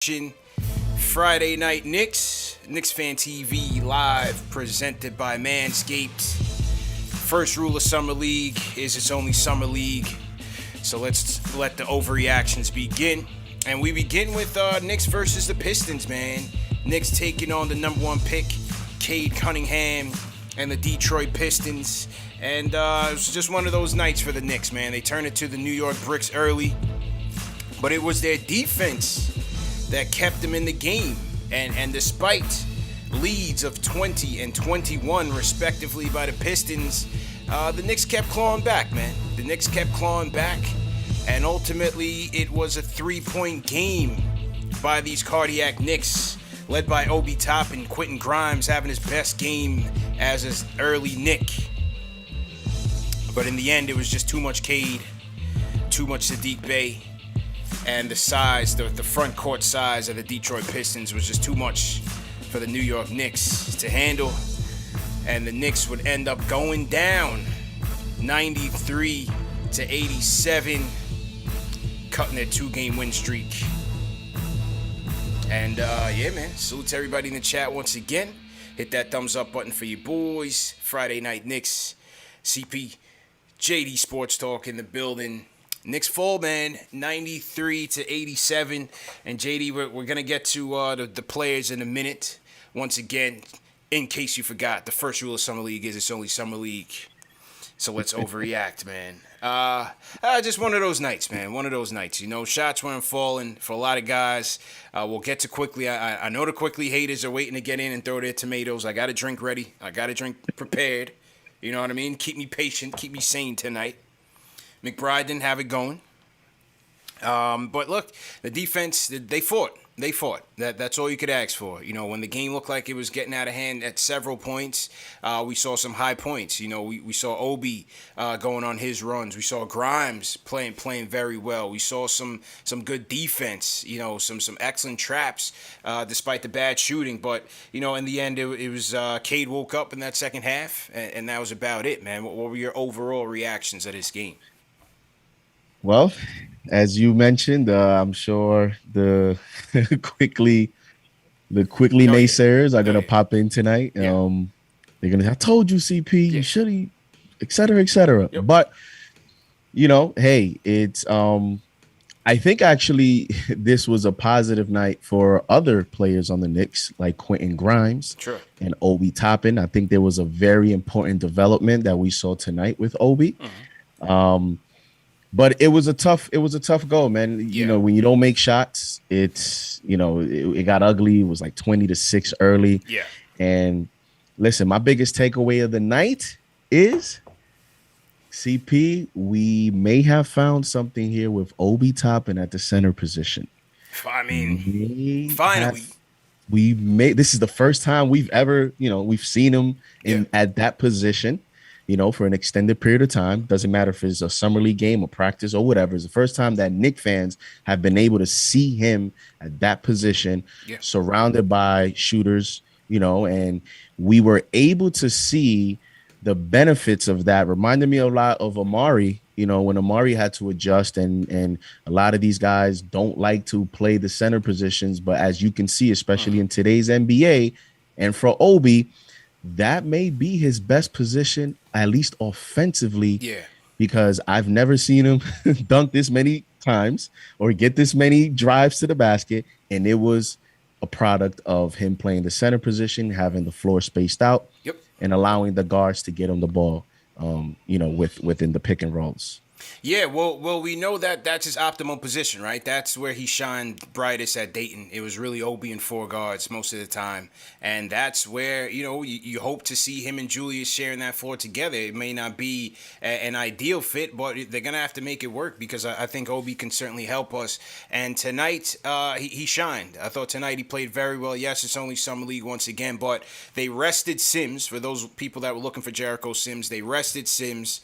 Friday Night KnicksFanTV live, presented by Manscaped. First rule of Summer League is it's only Summer League. So let's let the overreactions begin. And we begin with Knicks versus the Pistons, man. Knicks taking on the number one pick, Cade Cunningham, and the Detroit Pistons. And it was just one of those nights for the Knicks, man. They turned it to the New York Bricks early. But it was their defense that kept them in the game. And despite leads of 20 and 21, respectively, by the Pistons, the Knicks kept clawing back, man. The Knicks kept clawing back. And ultimately, it was a three-point game by these cardiac Knicks, led by Obi Toppin, Quentin Grimes having his best game as his early Knick. But in the end, it was just too much Cade, too much Sadiq Bey. And the size, the front court size of the Detroit Pistons was just too much for the New York Knicks to handle. And the Knicks would end up going down 93 to 87, cutting their two-game win streak. And yeah, man, salute to everybody in the chat once again. Hit that thumbs up button for your boys. Friday Night Knicks, CP, JD Sports Talk in the building. Knicks fall, man, 93 to 87. And JD, we're going to get to the players in a minute. Once again, in case you forgot, the first rule of Summer League is it's only Summer League. So let's overreact, man. Just one of those nights, man. One of those nights. You know, shots weren't falling for a lot of guys. We'll get to quickly. I know the quickly haters are waiting to get in and throw their tomatoes. I got a drink ready. I got a drink prepared. You know what I mean? Keep me patient. Keep me sane tonight. McBride didn't have it going. But look, the defense, they fought. They fought. That's all you could ask for. You know, when the game looked like it was getting out of hand at several points, we saw some high points. You know, we saw Obi going on his runs. We saw Grimes playing very well. We saw some good defense. You know, some excellent traps despite the bad shooting. But, you know, in the end, it was Cade woke up in that second half, and that was about it, man. What were your overall reactions of this game? Well, as you mentioned, I'm sure the quickly naysayers are gonna pop in tonight. Yeah. They're gonna. I told you, CP, you should have, et cetera, et cetera. Yep. But you know, hey, it's I think actually this was a positive night for other players on the Knicks, like Quentin Grimes and Obi Toppin. I think there was a very important development that we saw tonight with Obi. Mm-hmm. But it was a tough goal, man. You know, when you don't make shots, it's, you know, it got ugly. It was like 20-6 early. Yeah. And listen, my biggest takeaway of the night is, CP, we may have found something here with Obi Toppin at the center position. I mean, finally. This is the first time we've ever, you know, we've seen him at that position. You know, for an extended period of time. Doesn't matter if it's a summer league game or practice or whatever. It's the first time that Knicks fans have been able to see him at that position, surrounded by shooters, you know, and we were able to see the benefits of that. Reminded me a lot of Amari, you know, when Amari had to adjust, and a lot of these guys don't like to play the center positions. But as you can see, especially in today's NBA, and for Obi, that may be his best position, at least offensively. Yeah. Because I've never seen him dunk this many times or get this many drives to the basket. And it was a product of him playing the center position, having the floor spaced out, and allowing the guards to get him the ball, you know, within the pick and rolls. Yeah, well, we know that that's his optimal position, right? That's where he shined brightest at Dayton. It was really Obi and four guards most of the time, and that's where, you know, you hope to see him and Julius sharing that floor together. It may not be an ideal fit, but they're gonna have to make it work, because I think Obi can certainly help us. And tonight, he shined. I thought tonight he played very well. Yes, it's only Summer League once again, but they rested Sims. For those people that were looking for Jericho Sims, they rested Sims.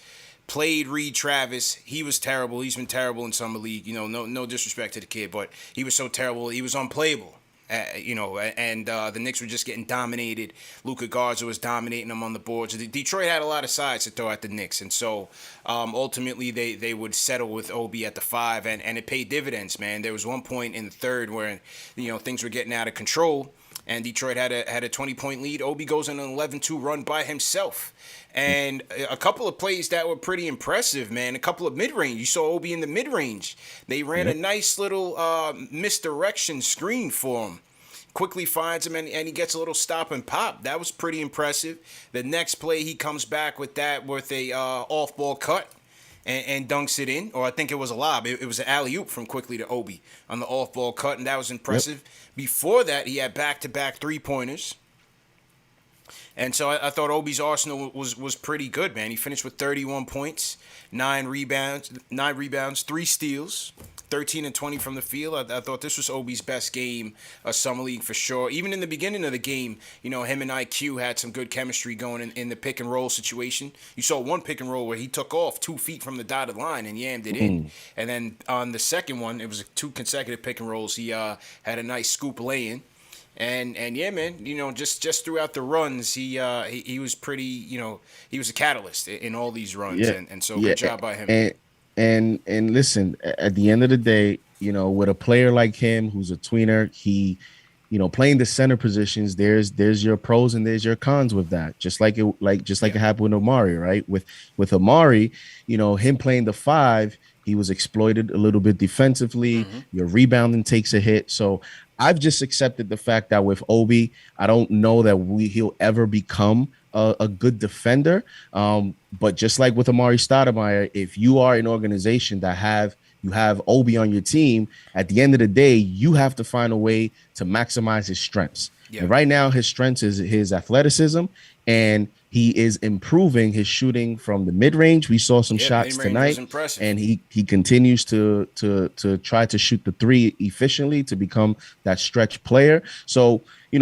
Played Reed Travis. He was terrible. He's been terrible in Summer League. You know, no disrespect to the kid, but he was so terrible. He was unplayable. The Knicks were just getting dominated. Luka Garza was dominating them on the boards. Detroit had a lot of sides to throw at the Knicks, and so ultimately they would settle with Obi at the 5, and it paid dividends, man. There was one point in the third where things were getting out of control, and Detroit had a 20-point lead. Obi goes on an 11-2 run by himself. And a couple of plays that were pretty impressive, man. A couple of mid-range. You saw Obi in the mid-range. They ran a nice little misdirection screen for him. Quickly finds him, and he gets a little stop and pop. That was pretty impressive. The next play, he comes back with a off-ball cut and dunks it in. Or I think it was a lob. It was an alley-oop from Quickly to Obi on the off-ball cut, and that was impressive. Before that, he had back-to-back three-pointers. And so I thought Obi's arsenal was pretty good, man. He finished with 31 points, 9 rebounds, 3 steals, 13 and 20 from the field. I thought this was Obi's best game of Summer League for sure. Even in the beginning of the game, him and IQ had some good chemistry going in the pick and roll situation. You saw one pick and roll where he took off 2 feet from the dotted line and yammed it in. And then on the second one, it was 2 consecutive pick and rolls. He had a nice scoop lay-in. And yeah, man, just throughout the runs, he was pretty, he was a catalyst in all these runs, and so good job by him. And listen, at the end of the day, with a player like him who's a tweener, he, playing the center positions, there's your pros and there's your cons with that. Just like it happened with Amari, right? With Amari, him playing the 5. He was exploited a little bit defensively. Your rebounding takes a hit. So I've just accepted the fact that with Obi, I don't know that he'll ever become a good defender. But just like with Amari Stoudemire, if you are an organization that you have Obi on your team, at the end of the day, you have to find a way to maximize his strengths. Yeah. And right now, his strengths is his athleticism, and he is improving his shooting from the mid-range. We saw some shots tonight, and he continues to try to shoot the 3 efficiently to become that stretch player. So,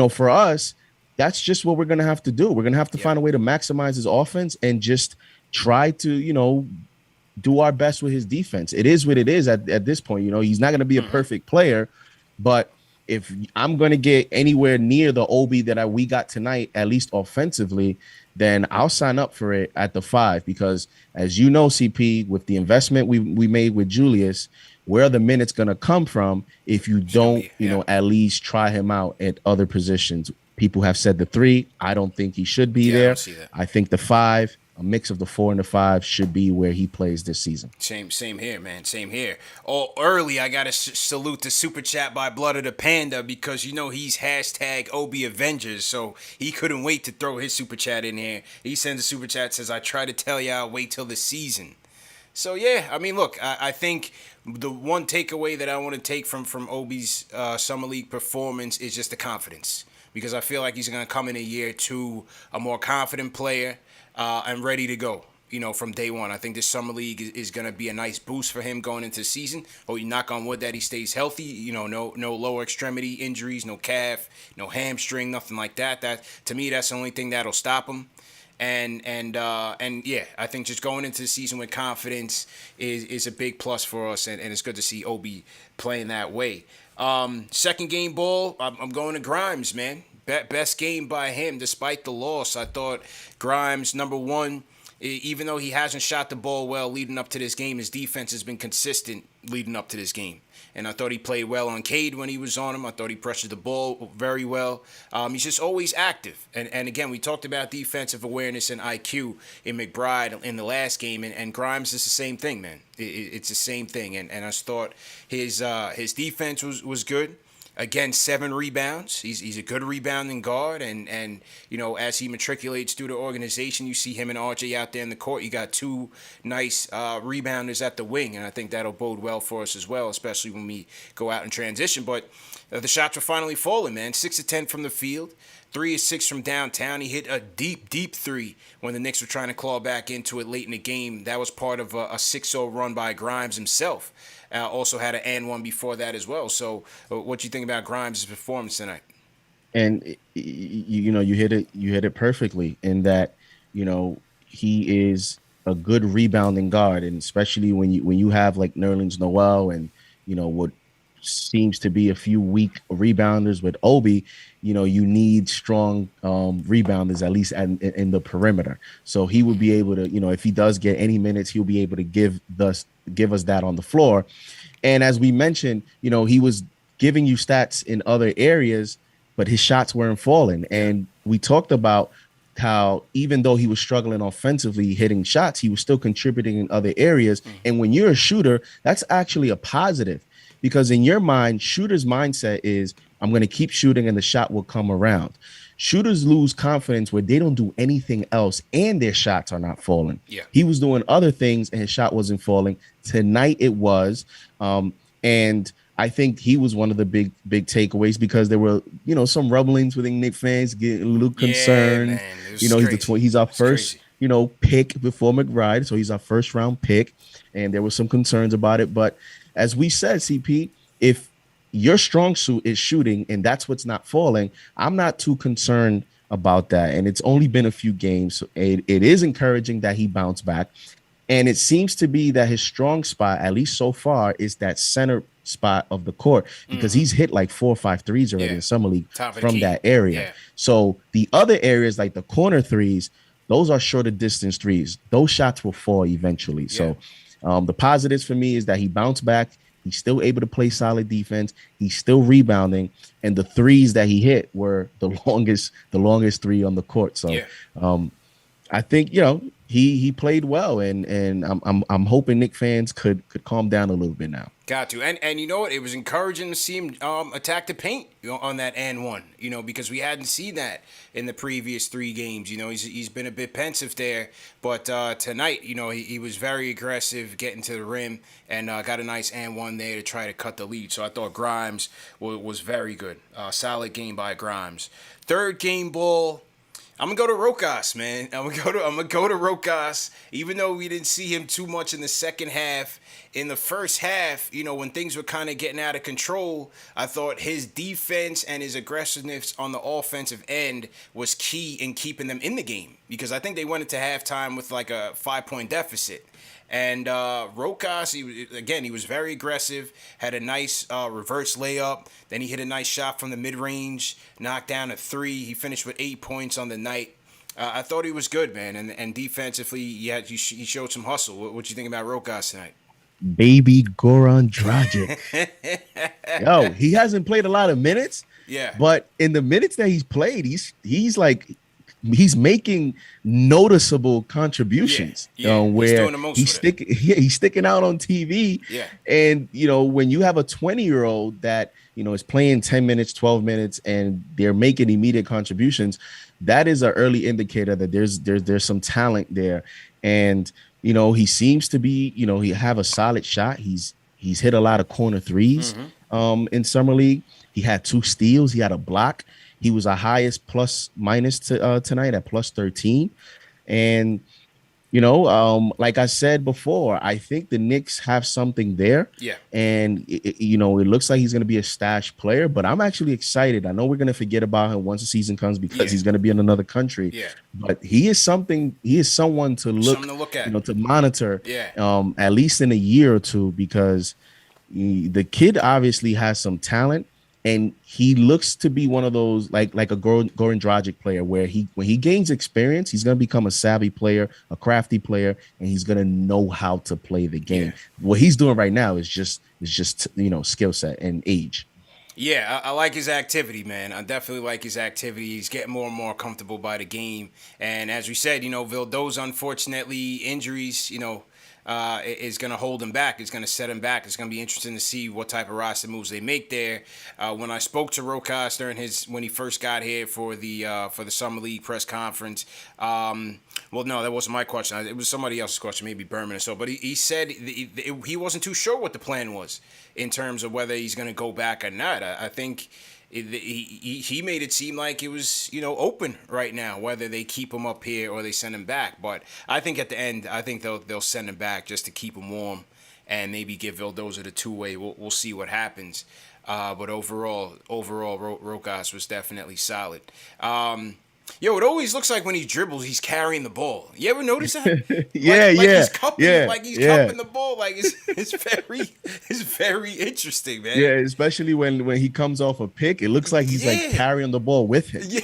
for us, that's just what we're going to have to do. We're going to have to find a way to maximize his offense and just try to, do our best with his defense. It is what it is at this point. He's not going to be a perfect player, but if I'm going to get anywhere near the Obi that we got tonight, at least offensively, then I'll sign up for it at the 5, because as you know, CP, with the investment we made with Julius, where are the minutes going to come from if you don't, at least try him out at other positions? People have said the 3. I don't think he should be there. I think the 5, a mix of the 4 and the 5, should be where he plays this season. Same here, man. Same here. Early, I got to salute the super chat by Blood of the Panda, because he's hashtag Obi Avengers, so he couldn't wait to throw his super chat in here. He sends a super chat, says, I try to tell you I'll wait till the season. So, yeah, I mean, look, I think the one takeaway that I want to take from Obi's Summer League performance is just the confidence, because I feel like he's going to come in a year 2 a more confident player, and ready to go, from day one. I think this Summer League is going to be a nice boost for him going into the season. Oh, you knock on wood that he stays healthy, no lower extremity injuries, no calf, no hamstring, nothing like that. That, to me, that's the only thing that'll stop him. And yeah, I think just going into the season with confidence is a big plus for us, and it's good to see Obi playing that way. Second game ball, I'm going to Grimes, man. Best game by him despite the loss. I thought Grimes, number one, even though he hasn't shot the ball well leading up to this game, his defense has been consistent leading up to this game. And I thought he played well on Cade when he was on him. I thought he pressured the ball very well. He's just always active. And again, we talked about defensive awareness and IQ in McBride in the last game. And Grimes is the same thing, man. It's the same thing. And I just thought his defense was good. Again, 7 rebounds. He's a good rebounding guard, and as he matriculates through the organization, you see him and RJ out there in the court. You got 2 nice rebounders at the wing, and I think that'll bode well for us as well, especially when we go out in transition. But the shots were finally falling, man. 6 of 10 from the field. 3 of 6 from downtown. He hit a deep 3 when the Knicks were trying to claw back into it late in the game. That was part of a 6-0 run by Grimes himself. Also had an and one before that as well. So what do you think about Grimes' performance tonight? And you hit it perfectly in that, he is a good rebounding guard, and especially when you have like Nerlens Noel and what seems to be a few weak rebounders with Obi, you need strong rebounders, at least in the perimeter. So he would be able to, if he does get any minutes, he'll be able to give us that on the floor. And as we mentioned, he was giving you stats in other areas, but his shots weren't falling. Yeah. And we talked about how even though he was struggling offensively hitting shots, he was still contributing in other areas. And when you're a shooter, that's actually a positive, because in your mind, shooter's mindset is, I'm going to keep shooting and the shot will come around. Shooters lose confidence where they don't do anything else and their shots are not falling. Yeah. He was doing other things and his shot wasn't falling. Tonight it was. And I think he was one of the big takeaways, because there were, some rumblings within Knicks fans getting a little Yeah, concerned. man. It You was know, crazy. he's our It's first, crazy. pick before McBride. So he's our first round pick. And there were some concerns about it. But as we said, CP, if your strong suit is shooting and that's what's not falling, I'm not too concerned about that. And it's only been a few games. So it is encouraging that he bounced back. And it seems to be that his strong spot, at least so far, is that center spot of the court, because he's hit like 4 or 5 threes already Yeah. in summer league Top of the from key. that area. Yeah. So the other areas, like the corner threes, those are shorter distance threes. Those shots will fall eventually. Yeah. So the positives for me is that he bounced back. He's still able to play solid defense. He's still rebounding, and the threes that he hit were the longest three on the court. So Yeah. I think he played well, and I'm hoping Knicks fans could calm down a little bit now. Got to. And you know what? It was encouraging to see him attack the paint, on that and one, because we hadn't seen that in the previous 3 games. He's been a bit pensive there, but tonight, he was very aggressive getting to the rim and got a nice and one there to try to cut the lead. So I thought Grimes was very good. Solid game by Grimes. Third game ball. I'm gonna go to Rokas, man. I'm gonna go to Rokas. Even though we didn't see him too much in the second half, in the first half, when things were kind of getting out of control, I thought his defense and his aggressiveness on the offensive end was key in keeping them in the game, because I think they went into halftime with like a 5-point deficit. And Rokas, he was very aggressive, had a nice reverse layup. Then he hit a nice shot from the mid-range, knocked down a 3. He finished with 8 points on the night. I thought he was good, man. And defensively, he showed some hustle. What you think about Rokas tonight? Baby Goran Dragic. Yo, he hasn't played a lot of minutes, Yeah. but in the minutes that he's played, he's making noticeable contributions. Yeah. He's Where doing the most he's with it. sticking, yeah, he's sticking out on TV. Yeah. And when you have a 20-year-old that is playing 10 minutes, 12 minutes, and they're making immediate contributions, that is an early indicator that there's some talent there. And he seems to be, he have a solid shot. He's hit a lot of corner threes in summer league. He had 2 steals. He had a block. He was a highest plus minus tonight at plus 13. And like I said before, I think the Knicks have something there. Yeah. And it looks like he's going to be a stash player, but I'm actually excited. I know we're going to forget about him once the season comes, because he's going to be in another country. Yeah. But he is someone to Something to look at. to monitor. Yeah. At least in a year or two, because the kid obviously has some talent. And he looks to be one of those like a Goran Dragic player, where when he gains experience, he's going to become a savvy player, a crafty player, and he's going to know how to play the game. Yeah. What he's doing right now is just skill set and age. Yeah, I like his activity, man. I definitely like his activity. He's getting more and more comfortable by the game. And as we said, Vildo's unfortunately injuries, is going to hold him back. It's going to set him back. It's going to be interesting to see what type of roster moves they make there. When I spoke to Rokas when he first got here for the summer league press conference, well, no, that wasn't my question. It was somebody else's question, maybe Berman or so. But he said he wasn't too sure what the plan was in terms of whether he's going to go back or not. I think he made it seem like it was open right now, whether they keep him up here or they send him back. But I think at the end, I think they'll send him back just to keep him warm and maybe give Vildoza the 2-way. We'll see what happens. But overall, Rokas was definitely solid. Yo, it always looks like when he dribbles, he's carrying the ball. You ever notice that? Yeah, Like yeah, he's yeah. cupping the ball. Like it's very interesting, Yeah, man. especially when he comes off a pick, it looks like he's like Yeah, carrying the ball with him. yeah,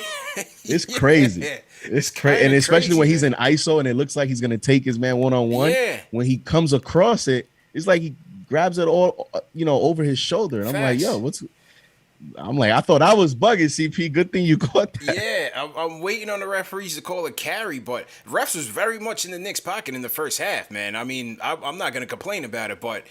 It's crazy. yeah. It's It's crazy, kind and of especially crazy, when he's man. in ISO and it looks like he's gonna take his man one on one. Yeah, When he comes across it, it's like he grabs it all, over his shoulder, and I'm like, yo, facts. what's? I'm like, I thought I was bugging, CP. Good thing you caught that. Yeah, I'm waiting on the referees to call a carry, but refs was very much in the Knicks' pocket in the first half, man. I mean, I'm not gonna complain about it, but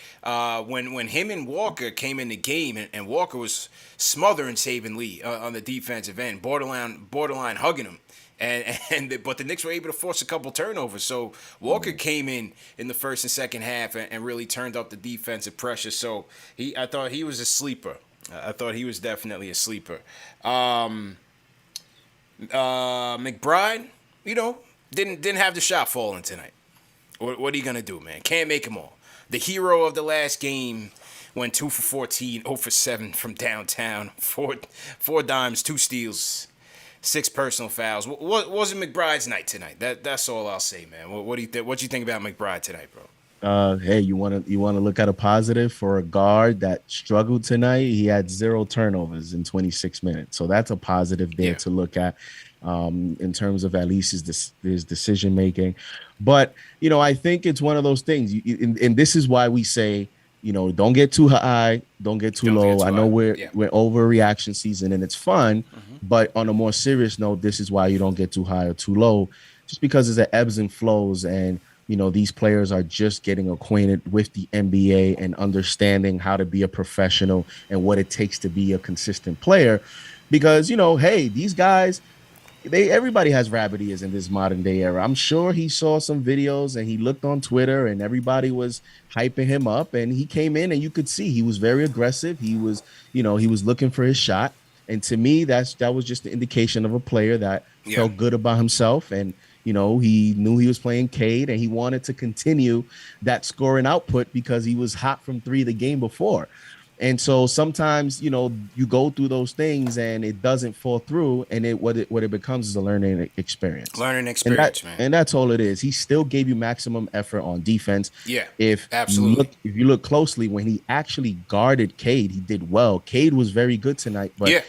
when him and Walker came in the game, and Walker was smothering Saban Lee on the defensive end, borderline hugging him. But the Knicks were able to force a couple turnovers. So Walker came in the first and second half and really turned up the defensive pressure. So I thought he was a sleeper. I thought he was definitely a sleeper. McBride, didn't have the shot falling tonight. What are you gonna do, man? Can't make them all. The hero of the last game went 2 for 14, 0 for 7 from downtown, four dimes, 2 steals, 6 personal fouls. What wasn't McBride's night tonight? That's all I'll say, man. What do you think? What do you think about McBride tonight, bro? Hey, you want to look at a positive for a guard that struggled tonight? He had 0 turnovers in 26 minutes, so that's a positive there Yeah, to look at, in terms of at least his decision making. But I think it's one of those things, and this is why we say, don't get too high, don't get too don't get low. I too know high. we're Yeah, we're overreaction season and it's fun, but on a more serious note, this is why you don't get too high or too low, just because it's the ebbs and flows, and these players are just getting acquainted with the NBA and understanding how to be a professional and what it takes to be a consistent player. Because, hey, these guys, everybody has rabbit ears in this modern day era. I'm sure he saw some videos and he looked on Twitter and everybody was hyping him up, and he came in and you could see he was very aggressive. He was looking for his shot. And to me, that was just the indication of a player that yeah. felt good about himself, and he knew he was playing Cade and he wanted to continue that scoring output because he was hot from 3 the game before. And so sometimes, you go through those things and it doesn't fall through, and what it becomes is a learning experience. Learning And that experience, man. and that's all it is. He still gave you maximum effort on defense. Yeah, If you absolutely. look closely, when he actually guarded Cade, he did well. Cade was very good tonight, but Yeah.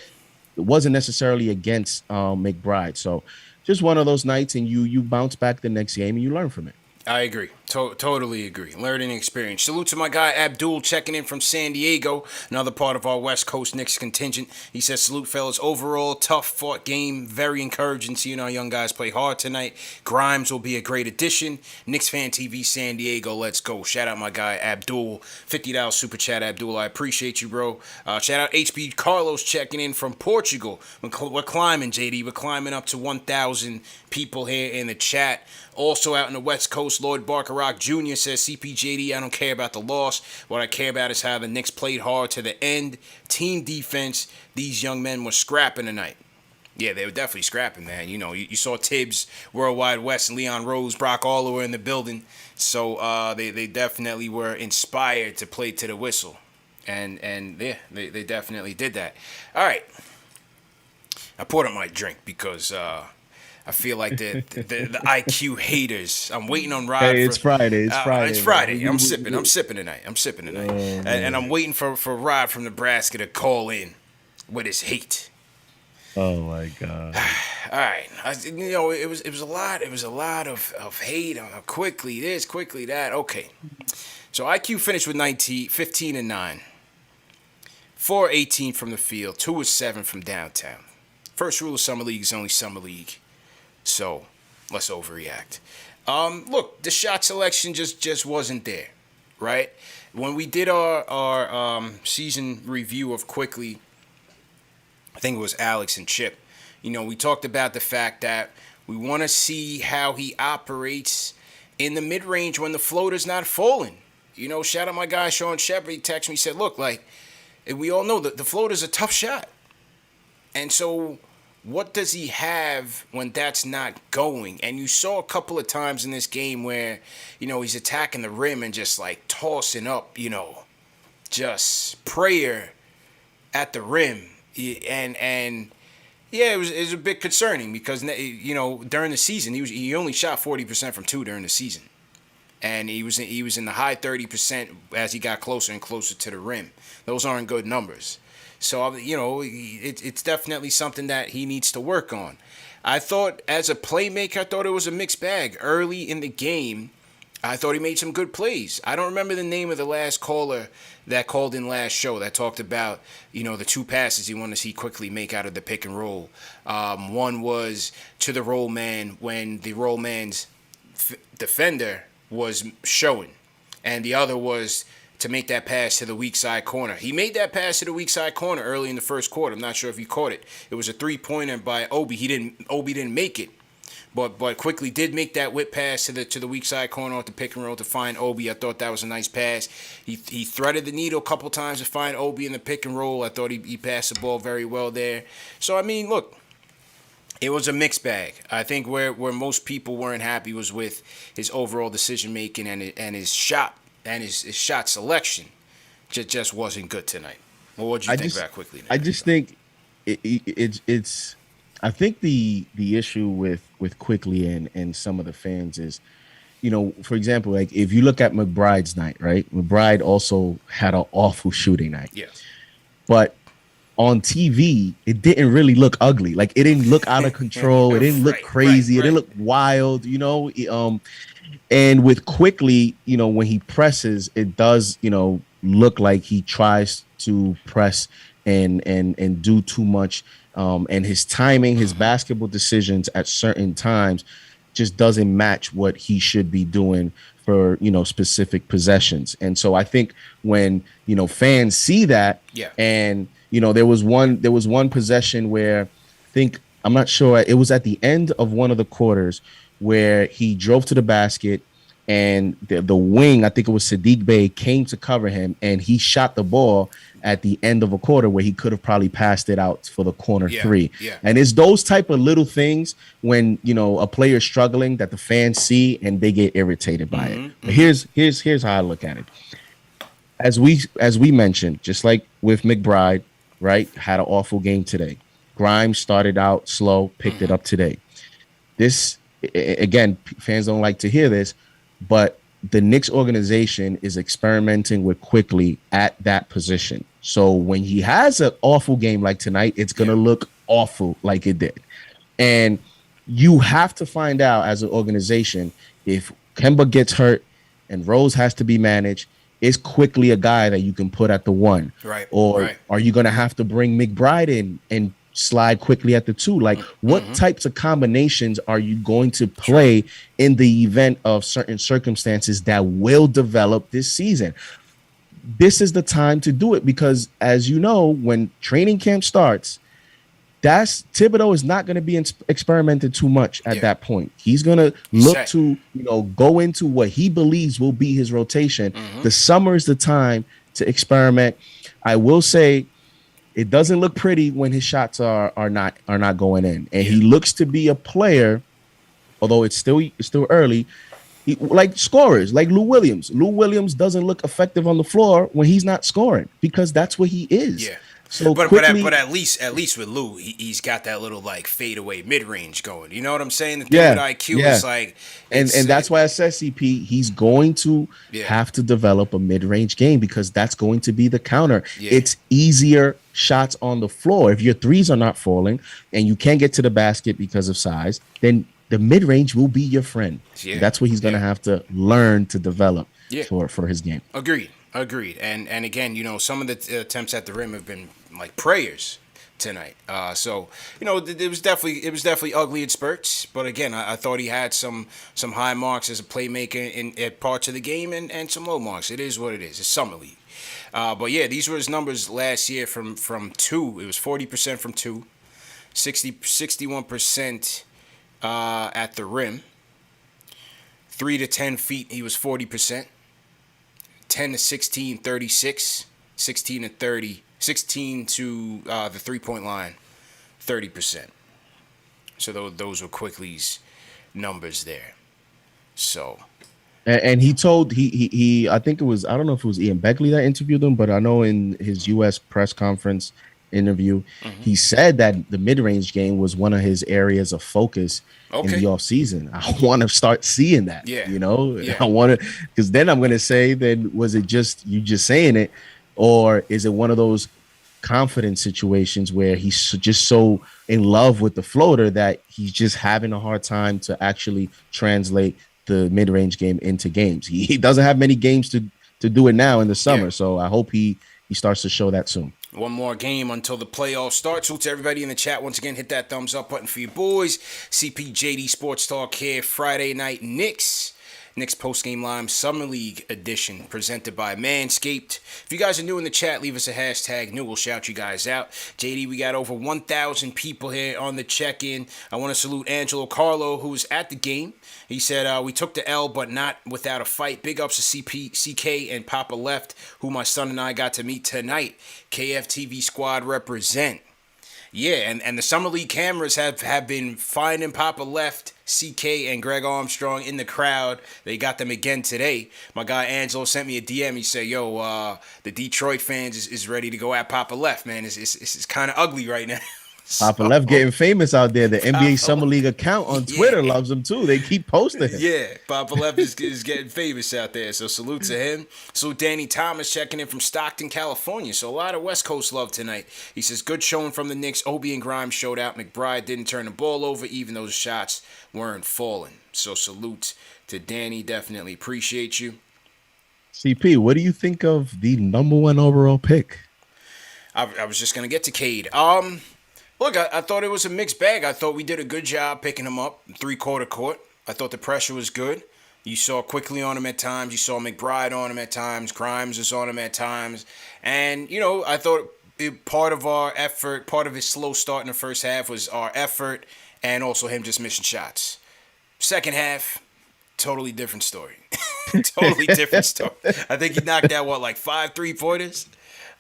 it wasn't necessarily against McBride. So just one of those nights, and you bounce back the next game and you learn from it. I agree. Totally agree. Learning experience. Salute to my guy Abdul checking in from San Diego, another part of our West Coast Knicks contingent. He says, salute, fellas. Overall, tough fought game. Very encouraging seeing our young guys play hard tonight. Grimes will be a great addition. Knicks Fan TV San Diego, let's go. Shout out my guy Abdul. $50 super chat, Abdul. I appreciate you, bro. Shout out HB Carlos checking in from Portugal. We're climbing, JD. We're climbing up to 1,000 people here in the chat. Also out in the West Coast, Lloyd Barker-Rock Jr. says, CPJD, I don't care about the loss. What I care about is how the Knicks played hard to the end. Team defense, these young men were scrapping tonight. Yeah, they were definitely scrapping, man. You saw Tibbs, Worldwide West, and Leon Rose, Brock all were in the building. So they definitely were inspired to play to the whistle. And yeah, they definitely did that. All right. I poured up my drink because I feel like the IQ haters. I'm waiting on Rod Hey, for. it's Friday. It's Friday. It's Man. Friday. I'm sipping. I'm sipping tonight. And I'm waiting for Rod from Nebraska to call in with his hate. Oh my God. All right, it was a lot. It was a lot of hate. Quickly this, quickly that. Okay, so IQ finished with 15 and 9, 4-18 from the field, 2-7 from downtown. First rule of summer league is only summer league. So, let's overreact. Look, the shot selection just wasn't there, right? When we did our season review of Quickly, I think it was Alex and Chip, we talked about the fact that we want to see how he operates in the mid-range when the floater's not falling. Shout out my guy Sean Shepard. He texted me, he said, look, like, we all know that the floater's a tough shot. And so what does he have when that's not going? And you saw a couple of times in this game where, he's attacking the rim and just like tossing up, just prayer at the rim. And Yeah, it was a bit concerning because during the season he only shot 40% from two during the season, and he was in the high 30% as he got closer and closer to the rim. Those aren't good numbers. So it's definitely something that he needs to work on. I thought as a playmaker, I thought it was a mixed bag early in the game. I thought he made some good plays. I don't remember the name of the last caller that called in last show that talked about, the two passes he wanted to see quickly make out of the pick and roll. One was to the roll man when the roll man's defender was showing, and the other was to make that pass to the weak side corner. He made that pass to the weak side corner early in the first quarter. I'm not sure if you caught it. It was a 3-pointer by Obi. Obi didn't make it. But quickly did make that whip pass to the weak side corner off the pick and roll to find Obi. I thought that was a nice pass. He threaded the needle a couple times to find Obi in the pick and roll. I thought he passed the ball very well there. So I mean, look, it was a mixed bag. I think where most people weren't happy was with his overall decision making and his shot shot selection. Just wasn't good tonight. Well, what do you think about quickly? I just think it's. I think the issue with quickly and some of the fans is, for example, like if you look at McBride's night, right? McBride also had an awful shooting night. Yeah. But on TV, it didn't really look ugly. Like it didn't look out of control. It didn't look crazy. It didn't look wild, And with quickly, when he presses, it does, look like he tries to press and do too much. And his timing, his basketball decisions at certain times just doesn't match what he should be doing for, specific possessions. And so I think when, fans see that, and, there was one possession where I'm not sure, it was at the end of one of the quarters where he drove to the basket and the wing, I think it was Sadiq Bey, came to cover him, and he shot the ball at the end of a quarter where he could have probably passed it out for the corner three. Yeah. And it's those type of little things when, a player's struggling that the fans see and they get irritated by it. But here's how I look at it. As we mentioned, just like with McBride, right, had an awful game today. Grimes started out slow, picked it up today. This, again, fans don't like to hear this, but the Knicks organization is experimenting with quickly at that position. So when he has an awful game like tonight, it's going to look awful like it did. And you have to find out as an organization, if Kemba gets hurt and Rose has to be managed, is quickly a guy that you can put at the one. Right. Or are you going to have to bring McBride in and slide quickly at the two? Like, what types of combinations are you going to play in the event of certain circumstances that will develop this season? This is the time to do it because, as you know, when training camp starts, Thibodeau is not going to be experimented too much at that point. He's going to look to, go into what he believes will be his rotation. The summer is the time to experiment. I will say, it doesn't look pretty when his shots are not going in, and he looks to be a player, although it's still early. Like scorers, like Lou Williams. Lou Williams doesn't look effective on the floor when he's not scoring because that's what he is. Yeah. So but at least with Lou, he's got that little like fadeaway mid range going. You know what I'm saying? The thing with IQ is like, and that's why I said CP. He's going to have to develop a mid range game because that's going to be the counter. Yeah. It's easier shots on the floor if your threes are not falling and you can't get to the basket because of size. Then the mid range will be your friend. Yeah. That's what he's going to have to learn to develop for his game. Agreed. And again, some of the attempts at the rim have been like prayers tonight. So it was definitely ugly in spurts. But again, I thought he had some high marks as a playmaker in parts of the game and some low marks. It is what it is. It's summer league. But yeah, these were his numbers last year from two. It was 40% from two, 61% at the rim. 3 to 10 feet, he was 40%. 10 to 16, 36. 16 to 30. 16 to the three-point line, 30%. So those were Quickly's numbers there. So. And he told he I think it was, I don't know if it was Ian Beckley that interviewed him, but I know in his U.S. press conference, interview. He said that the mid-range game was one of his areas of focus in the Okay. offseason. I want to start seeing that, Yeah. I Yeah. want to, because then I'm going to say, then was it just you just saying it, or is it one of those confidence situations where he's just so in love with the floater that he's just having a hard time to actually translate the mid-range game into games. He doesn't have many games to do it now in the Yeah. summer, so I hope he starts to show that soon. One more game until the playoffs start. So to everybody in the chat, once again, hit that thumbs up button for your boys. CPJD Sports Talk here, Friday night Knicks. Knicks post-game live Summer League edition presented by Manscaped. If you guys are new in the chat, leave us a hashtag new. We'll shout you guys out. JD, we got over 1,000 people here on the check-in. I want to salute Angelo Carlo, who was at the game. He said, we took the L, but not without a fight. Big ups to CK and Papa Left, who my son and I got to meet tonight. KFTV squad represent. Yeah, and the Summer League cameras have been finding Papa Left, CK, and Greg Armstrong in the crowd. They got them again today. My guy Angelo sent me a DM. He said, yo, the Detroit fans is ready to go at Papa Left, man. It's kind of ugly right now. Papa Left getting famous out there. The NBA Summer Left. League account on Twitter loves him too. They keep posting him. Yeah, Papa Left is getting famous out there. So salute to him. Salute Danny Thomas checking in from Stockton, California. So a lot of West Coast love tonight. He says, good showing from the Knicks. Obi and Grimes showed out. McBride didn't turn the ball over even though the shots weren't falling. So salute to Danny. Definitely appreciate you. CP, what do you think of the #1 overall pick? I was just going to get to Cade. Look, I thought it was a mixed bag. I thought we did a good job picking him up, three-quarter court. I thought the pressure was good. You saw Quickly on him at times. You saw McBride on him at times. Grimes was on him at times. And, I thought part of our effort, part of his slow start in the first half was our effort and also him just missing shots. Second half, totally different story. Totally different story. I think he knocked out, like 5 3-pointers?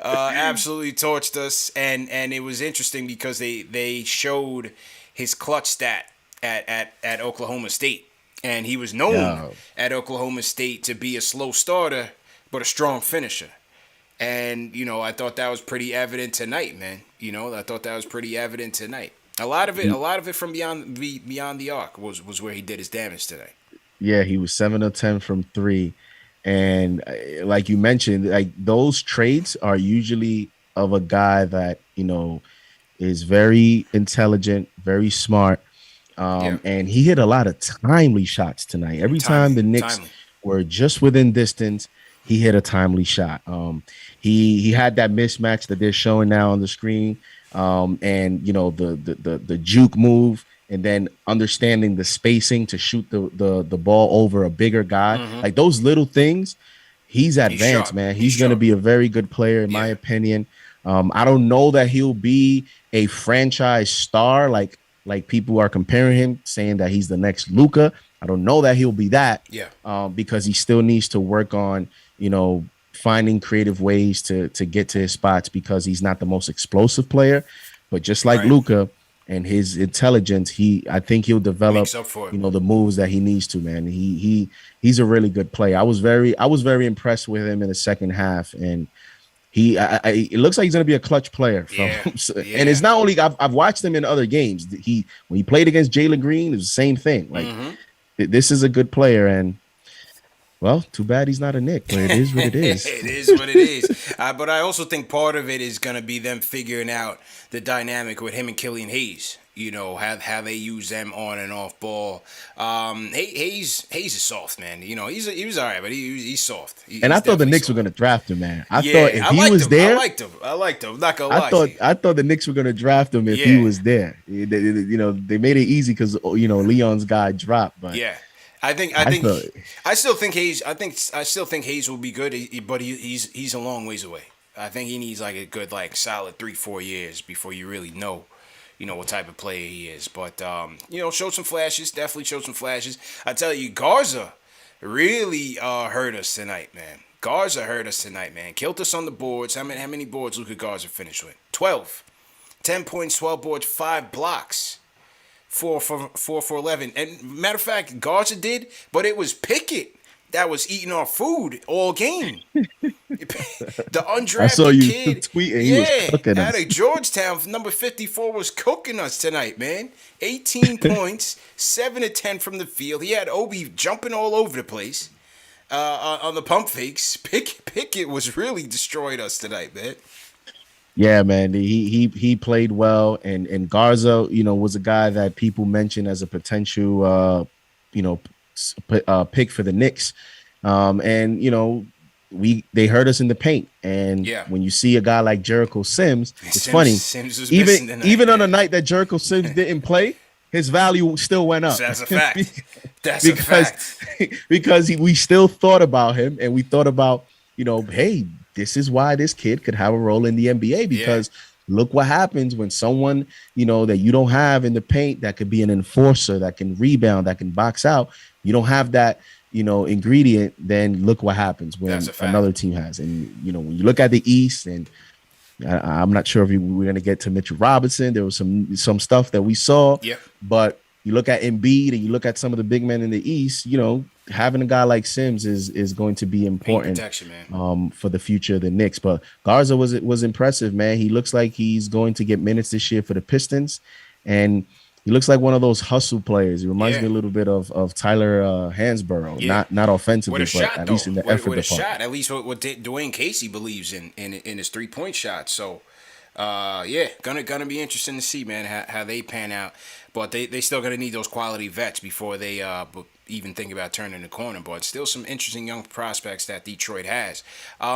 Absolutely torched us, and it was interesting because they showed his clutch stat at Oklahoma State, and he was known at Oklahoma State to be a slow starter but a strong finisher, and I thought that was pretty evident tonight, man. I thought that was pretty evident tonight. A lot of it from beyond the arc was where he did his damage tonight. Yeah, he was 7 of 10 from 3. And like you mentioned, like those traits are usually of a guy that, is very intelligent, very smart. And he hit a lot of timely shots tonight. Every time the Knicks were just within distance, he hit a timely shot. He had that mismatch that they're showing now on the screen. And the juke move, and then understanding the spacing to shoot the ball over a bigger guy. Like those little things, he's advanced, man. He's going to be a very good player, in my opinion. I don't know that he'll be a franchise star like people are comparing him, saying that he's the next Luka. I don't know that he'll be that. Because he still needs to work on, finding creative ways to get to his spots, because he's not the most explosive player. But just like Luka and his intelligence, I think he'll develop, the moves that he needs to, man. He's a really good player. I was very impressed with him in the second half, and it looks like he's going to be a clutch player. And it's not only I've watched him in other games. When he played against Jalen Green, it was the same thing. Like this is a good player, and well, too bad he's not a Knick, but it is what it is. It is what it is. But I also think part of it is going to be them figuring out the dynamic with him and Killian Hayes. How they use them on and off ball. Hayes is soft, man. He was all right, but he's soft. I thought the Knicks were going to draft him, man. I thought if he was there, I liked him. Not gonna lie. I thought the Knicks were going to draft him if he was there. They made it easy because Leon's guy dropped, but I still think Hayes will be good, but he's a long ways away. I think he needs like a good solid 3-4 years before you really know what type of player he is. But showed some flashes, definitely showed some flashes. I tell you, Garza really hurt us tonight, man. Killed us on the boards. How many boards Luka Garza finished with? 12. 10 points, 12 boards, 5 blocks. 4 for 11. And matter of fact, Garza did, but it was Pickett that was eating our food all game. The I saw undrafted you kid, tweeting. He was yeah, cooking out us. of Georgetown, number 54 was cooking us tonight, man. 18 points, 7 to 10 from the field. He had Obi jumping all over the place on the pump fakes. Pickett was really destroyed us tonight, man. Yeah, man. He played well, and Garza, was a guy that people mentioned as a potential, you know, pick for the Knicks. And they hurt us in the paint. And Yeah. when you see a guy like Jericho Sims, it's funny. Sims was Even missing tonight, even on a man. night that Jericho Sims didn't play, his value still went So up. that's a fact. That's a because fact. we still thought about him, and we thought about, hey, this is why this kid could have a role in the NBA, Yeah. because look what happens when someone, that you don't have in the paint, that could be an enforcer, that can rebound, that can box out. You don't have that, ingredient. Then look what happens when That's a fact. another team has. And when you look at the East, and I'm not sure if we're going to get to Mitchell Robinson. There was some stuff that we saw, Yeah. but you look at Embiid and you look at some of the big men in the East, having a guy like Sims is going to be important protection, man. For the future of the Knicks. But Garza was impressive, man. He looks like he's going to get minutes this year for the Pistons, and he looks like one of those hustle players. He reminds me a little bit of Tyler Hansborough, not offensively, with a but shot, at though. least in the with effort a department. shot, at least what Dwayne Casey believes in his 3-point shot. So, yeah, gonna be interesting to see, man, how they pan out. But they still gonna need those quality vets before they even think about turning the corner. But still some interesting young prospects that Detroit has.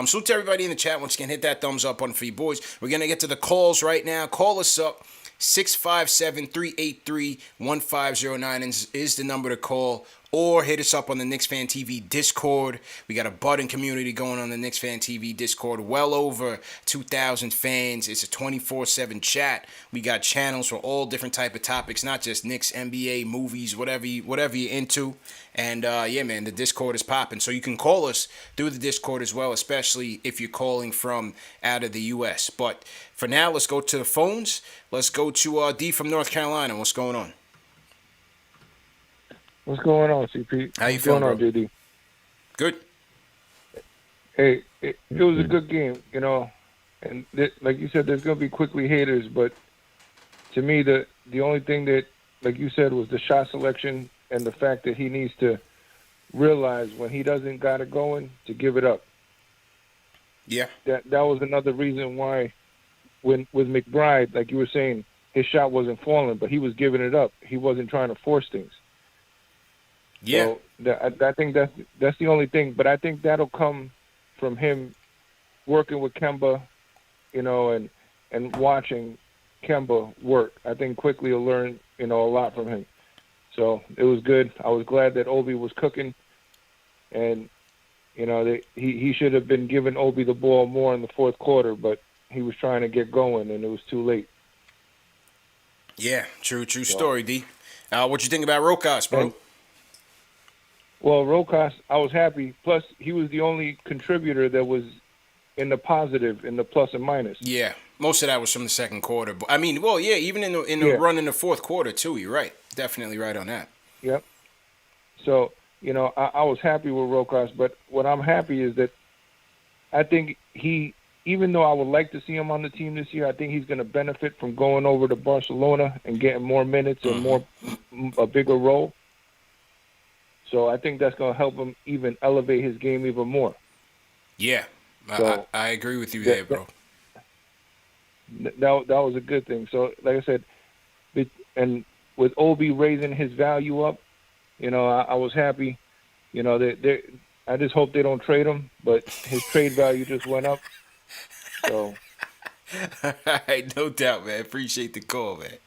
So to everybody in the chat, once again, hit that thumbs up button for you boys. We're gonna get to the calls right now. Call us up. 657-383-1509 is the number to call, or hit us up on the Knicks Fan TV Discord. We got a budding community going on the Knicks Fan TV Discord. Well over 2,000 fans. It's a 24/7 chat. We got channels for all different type of topics, not just Knicks, NBA, movies, whatever you're into. And yeah, man, the Discord is popping. So you can call us through the Discord as well, especially if you're calling from out of the U.S. But for now, let's go to the phones. Let's go to D from North Carolina. What's going on? What's going on, CP? How you feeling, bro? JD? Good. Hey, it was a good game, and like you said, there's going to be quickly haters, but to me, the only thing that, like you said, was the shot selection and the fact that he needs to realize when he doesn't got it going to give it up. Yeah. That was another reason why with McBride, like you were saying, his shot wasn't falling, but he was giving it up. He wasn't trying to force things. Yeah. So I think that's the only thing, but I think that'll come from him working with Kemba, and watching Kemba work. I think quickly he'll learn, a lot from him. So it was good. I was glad that Obi was cooking, and he should have been giving Obi the ball more in the fourth quarter, but he was trying to get going, and it was too late. Yeah, true story, D. What you think about Rokas, bro? Well, Rokas, I was happy. Plus, he was the only contributor that was in the positive, in the plus and minus. Yeah, most of that was from the second quarter. But I mean, well, yeah, even in the run in the fourth quarter too. You're right, definitely right on that. Yep. So I was happy with Rokas, but what I'm happy is that I think even though I would like to see him on the team this year, I think he's going to benefit from going over to Barcelona and getting more minutes and a bigger role. So I think that's going to help him even elevate his game even more. Yeah, so I agree with you there, bro. That was a good thing. So like I said, and with Obi raising his value up, I was happy. I just hope they don't trade him, but his trade value just went up. So, all right, no doubt, man. Appreciate the call, man.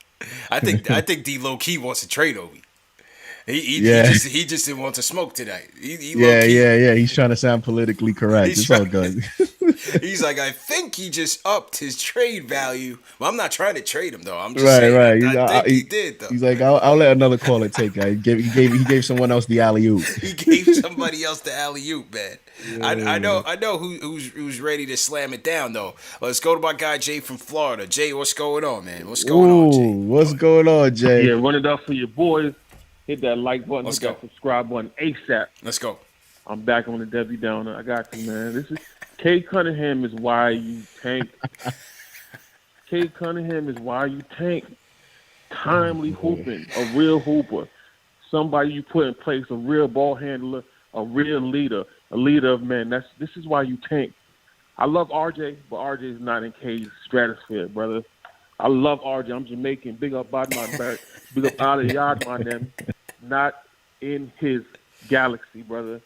I think D low key wants to trade Obi. He just didn't want to smoke tonight. Yeah. He's trying to sound politically correct. It's all good. He's like, I think he just upped his trade value. Well, I'm not trying to trade him though. I'm just saying. I think he did though. He's like, I'll let another caller take that. He gave someone else the alley oop. He gave somebody else the alley oop, man. Yeah. I know who's ready to slam it down though. Let's go to my guy Jay from Florida. Jay, what's going on, man? What's going on, Jay? What's going on, Jay? Yeah, run it up for your boys. Hit that like button, that subscribe button ASAP. Let's go. I'm back on the Debbie Downer. I got you, man. This is Kay Cunningham is why you tank. Kay Cunningham is why you tank. Timely hooping, a real hooper, somebody you put in place, a real ball handler, a real leader, a leader of men. This is why you tank. I love RJ, but RJ is not in K's stratosphere, brother. I love RJ. I'm Jamaican. Big up Bad Man Barrett. Big up out of yard man them. Not in his galaxy, brother.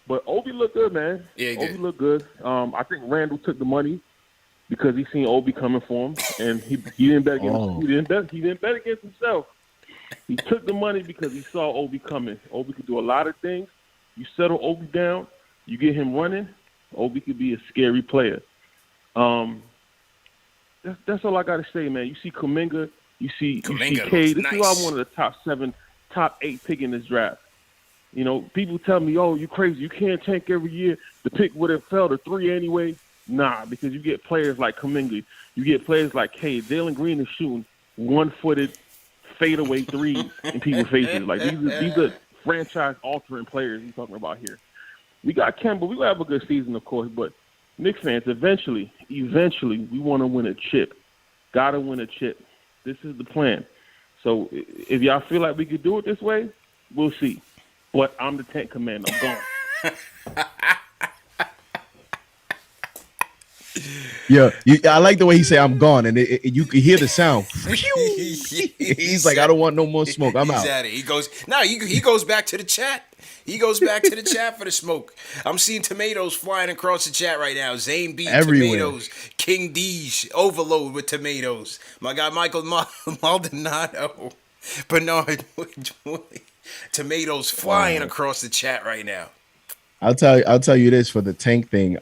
But Obi looked good, man. Yeah, he Obi did. looked good. I think Randall took the money because he seen Obi coming for him, and he didn't bet against he didn't bet against himself. He took the money because he saw Obi coming. Obi could do a lot of things. You settle Obi down, you get him running. Obi could be a scary player. That's all I got to say, man. You see Kuminga, you see Cade. This is why I'm one of the top 7, top 8 pick in this draft. You know, people tell me, "Oh, you crazy? You can't tank every year. The pick would have fell to 3 anyway." Nah, because you get players like Kuminga, you get players like Cade. Jalen Green is shooting one-footed fadeaway threes in people's faces. Like these are franchise-altering players we're talking about here. We got Kemba. We gonna have a good season, of course, but Knicks fans, eventually, we want to win a chip. Gotta win a chip. This is the plan. So if y'all feel like we could do it this way, we'll see. But I'm the tank commander. I'm gone. Yeah, I like the way he say "I'm gone," and you can hear the sound. He's like, "I don't want no more smoke. I'm out." He goes, he goes back to the chat. He goes back to the chat for the smoke. I'm seeing tomatoes flying across the chat right now. Zane B, everywhere. Tomatoes. King D's, overload with tomatoes. My guy Michael Maldonado, Bernard, tomatoes flying across the chat right now. I'll tell you this for the tank thing.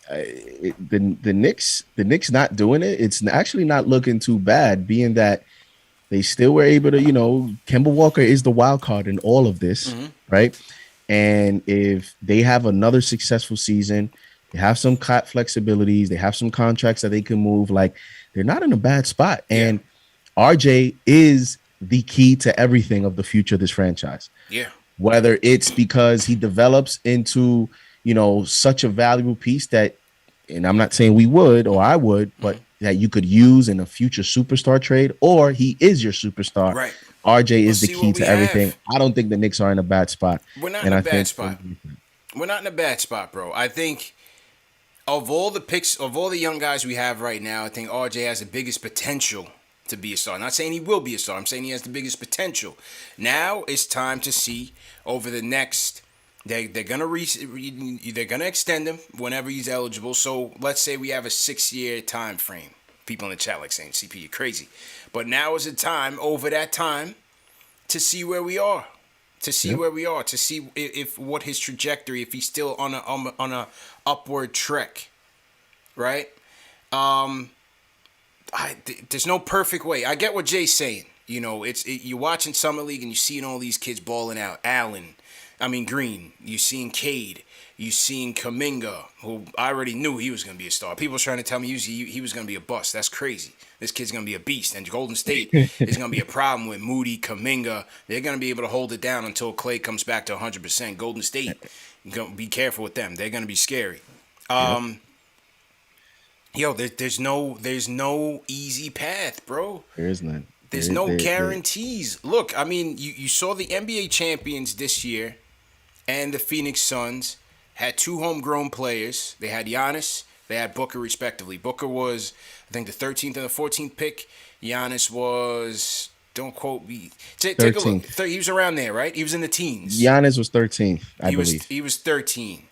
The Knicks not doing it. It's actually not looking too bad, being that they still were able to, Kemba Walker is the wild card in all of this, right? And if they have another successful season, they have some cap flexibilities, they have some contracts that they can move, like they're not in a bad spot. And RJ is the key to everything of the future of this franchise. Yeah. Whether it's because he develops into, such a valuable piece that, and I'm not saying we would or I would, but that you could use in a future superstar trade, or he is your superstar. Right. RJ is the key to everything. I don't think the Knicks are in a bad spot. We're not in a bad spot. We're not in a bad spot, bro. I think of all the picks, of all the young guys we have right now, I think RJ has the biggest potential to be a star. I'm not saying he will be a star. I'm saying he has the biggest potential. Now it's time to see over the next. They're gonna extend him whenever he's eligible. So let's say we have a 6-year time frame. People in the chat like saying, "CP, you're crazy," but now is the time over that time to see where we are, to see if what his trajectory, if he's still on a upward trek, right? There's no perfect way. I get what Jay's saying. You're watching Summer League and you're seeing all these kids balling out. Green. You're seeing Cade. You're seeing Kuminga, who I already knew he was going to be a star. People were trying to tell me he was going to be a bust. That's crazy. This kid's going to be a beast. And Golden State is going to be a problem with Moody, Kuminga. They're going to be able to hold it down until Clay comes back to 100%. Golden State, be careful with them. They're going to be scary. There's no easy path, bro. There is none. There's no guarantees. Look, you saw the NBA champions this year and the Phoenix Suns had 2 homegrown players. They had Giannis, they had Booker, respectively. Booker was, I think, the 13th and the 14th pick. Giannis was, don't quote me. Take a look. He was around there, right? He was in the teens. Giannis was 13th, I believe. He was 13.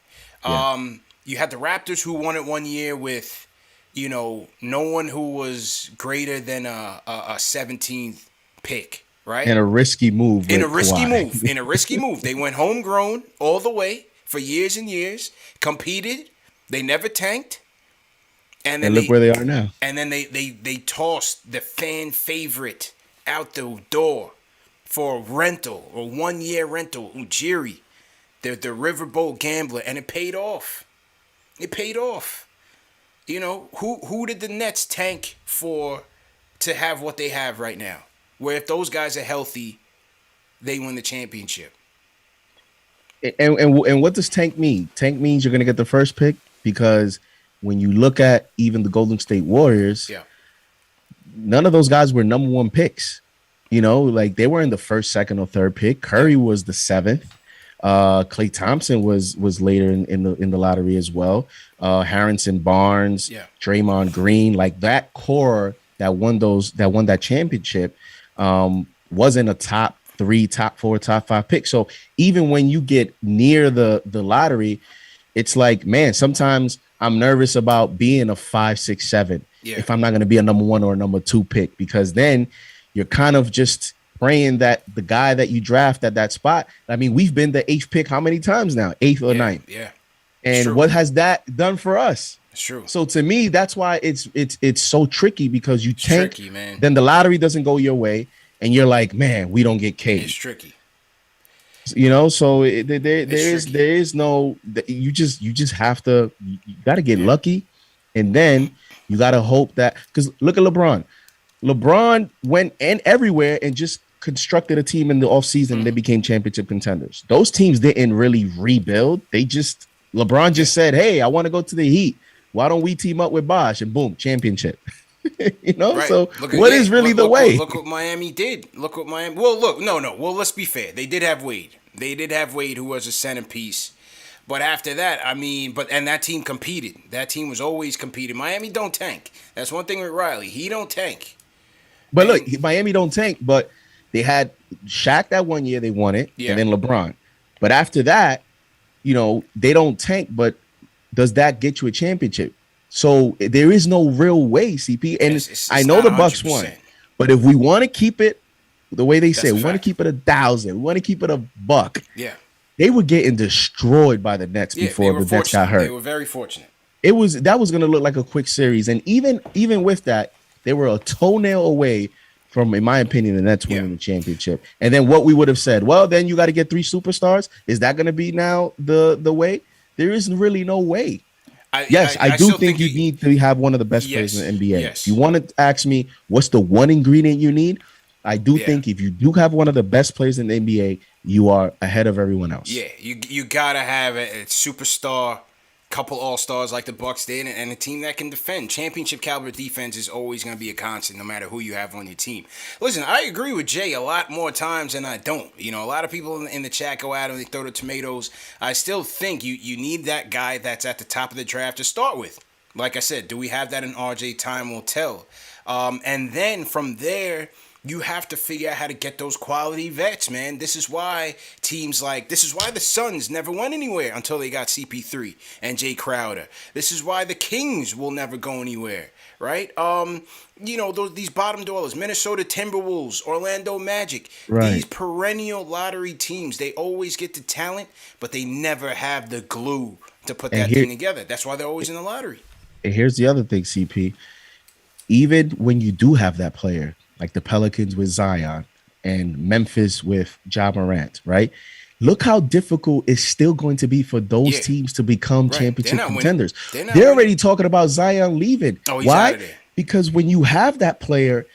Yeah. You had the Raptors who won it one year with, no one who was greater than a 17th pick, right? In a risky move. In a risky move. They went homegrown all the way for years and years, competed. They never tanked. And then look where they are now. And then they tossed the fan favorite out the door for a rental or 1-year rental, Ujiri, the riverboat gambler, and it paid off. Who did the Nets tank for to have what they have right now? Where if those guys are healthy, they win the championship. And what does tank mean? Tank means you're gonna get the first pick because when you look at even the Golden State Warriors, Yeah. none of those guys were number one picks. You know, like they were in the first, second, or third pick. Curry was the seventh. Klay Thompson was later in the lottery as well. Harrison Barnes, Draymond Green, like that core that won that championship, wasn't a top 3, top 4, top 5 pick. So even when you get near the lottery, it's like, man, sometimes I'm nervous about being a 5, 6, 7 if I'm not going to be a number 1 or a number 2 pick, because then you're kind of just praying that the guy that you draft at that spot. I mean, we've been the 8th pick how many times now? 8th or 9th. Yeah. And what has that done for us? It's true. So to me, that's why it's so tricky, because you tank, tricky, man. Then the lottery doesn't go your way, and you're like, man, we don't get K. It's tricky. You know, so there is no, you just have to, you got to get lucky, and then you got to hope that, because look at LeBron. LeBron went everywhere and just constructed a team in the offseason, and they became championship contenders. Those teams didn't really rebuild. LeBron just said, hey, I want to go to the Heat. Why don't we team up with Bosh? And boom, championship. You know, right. So what is really the way? Look what Miami did. Look what Miami. Well, look, no. Well, let's be fair. They did have Wade. Who was a centerpiece. But after that, I mean, and that team competed. That team was always competing. Miami don't tank. That's one thing with Riley. He don't tank. But look, Miami don't tank. But they had Shaq that one year. They won it, and then LeBron. But after that, you know, they don't tank. But does that get you a championship? So there is no real way, CP. And it's I know the Bucks 100%. Won, but if we want to keep it the way they say, we want to keep it 1,000. We want to keep it $1. Yeah, they were getting destroyed by the Nets before the Nets got hurt. They were very fortunate. That was going to look like a quick series, and even with that, they were a toenail away from, in my opinion, the Nets winning the championship. And then what we would have said, well, then you got to get 3 superstars. Is that going to be now the way? There isn't really no way. I do think you need to have one of the best players in the NBA. Yes. If you want to ask me what's the one ingredient you need, I do think if you do have one of the best players in the NBA, you are ahead of everyone else. Yeah, you gotta have a superstar, couple all-stars like the Bucks did, and a team that can defend. Championship caliber defense is always going to be a constant, no matter who you have on your team. Listen, I agree with Jay a lot more times than I don't. You know, a lot of people in the chat go at him, they throw the tomatoes. I still think you need that guy that's at the top of the draft to start with. Like I said, do we have that in RJ? Time will tell. And then from there, you have to figure out how to get those quality vets, man. This is why the Suns never went anywhere until they got CP3 and Jay Crowder. This is why the Kings will never go anywhere, right? You know, these bottom dwellers, Minnesota Timberwolves, Orlando Magic, these perennial lottery teams, they always get the talent, but they never have the glue to put that thing together. That's why they're always in the lottery. And here's the other thing, CP. Even when you do have that player, like the Pelicans with Zion and Memphis with Ja Morant, right? Look how difficult it's still going to be for those teams to become championship contenders. They're already talking about Zion leaving. Oh, he's why? Out of there. Because when you have that player,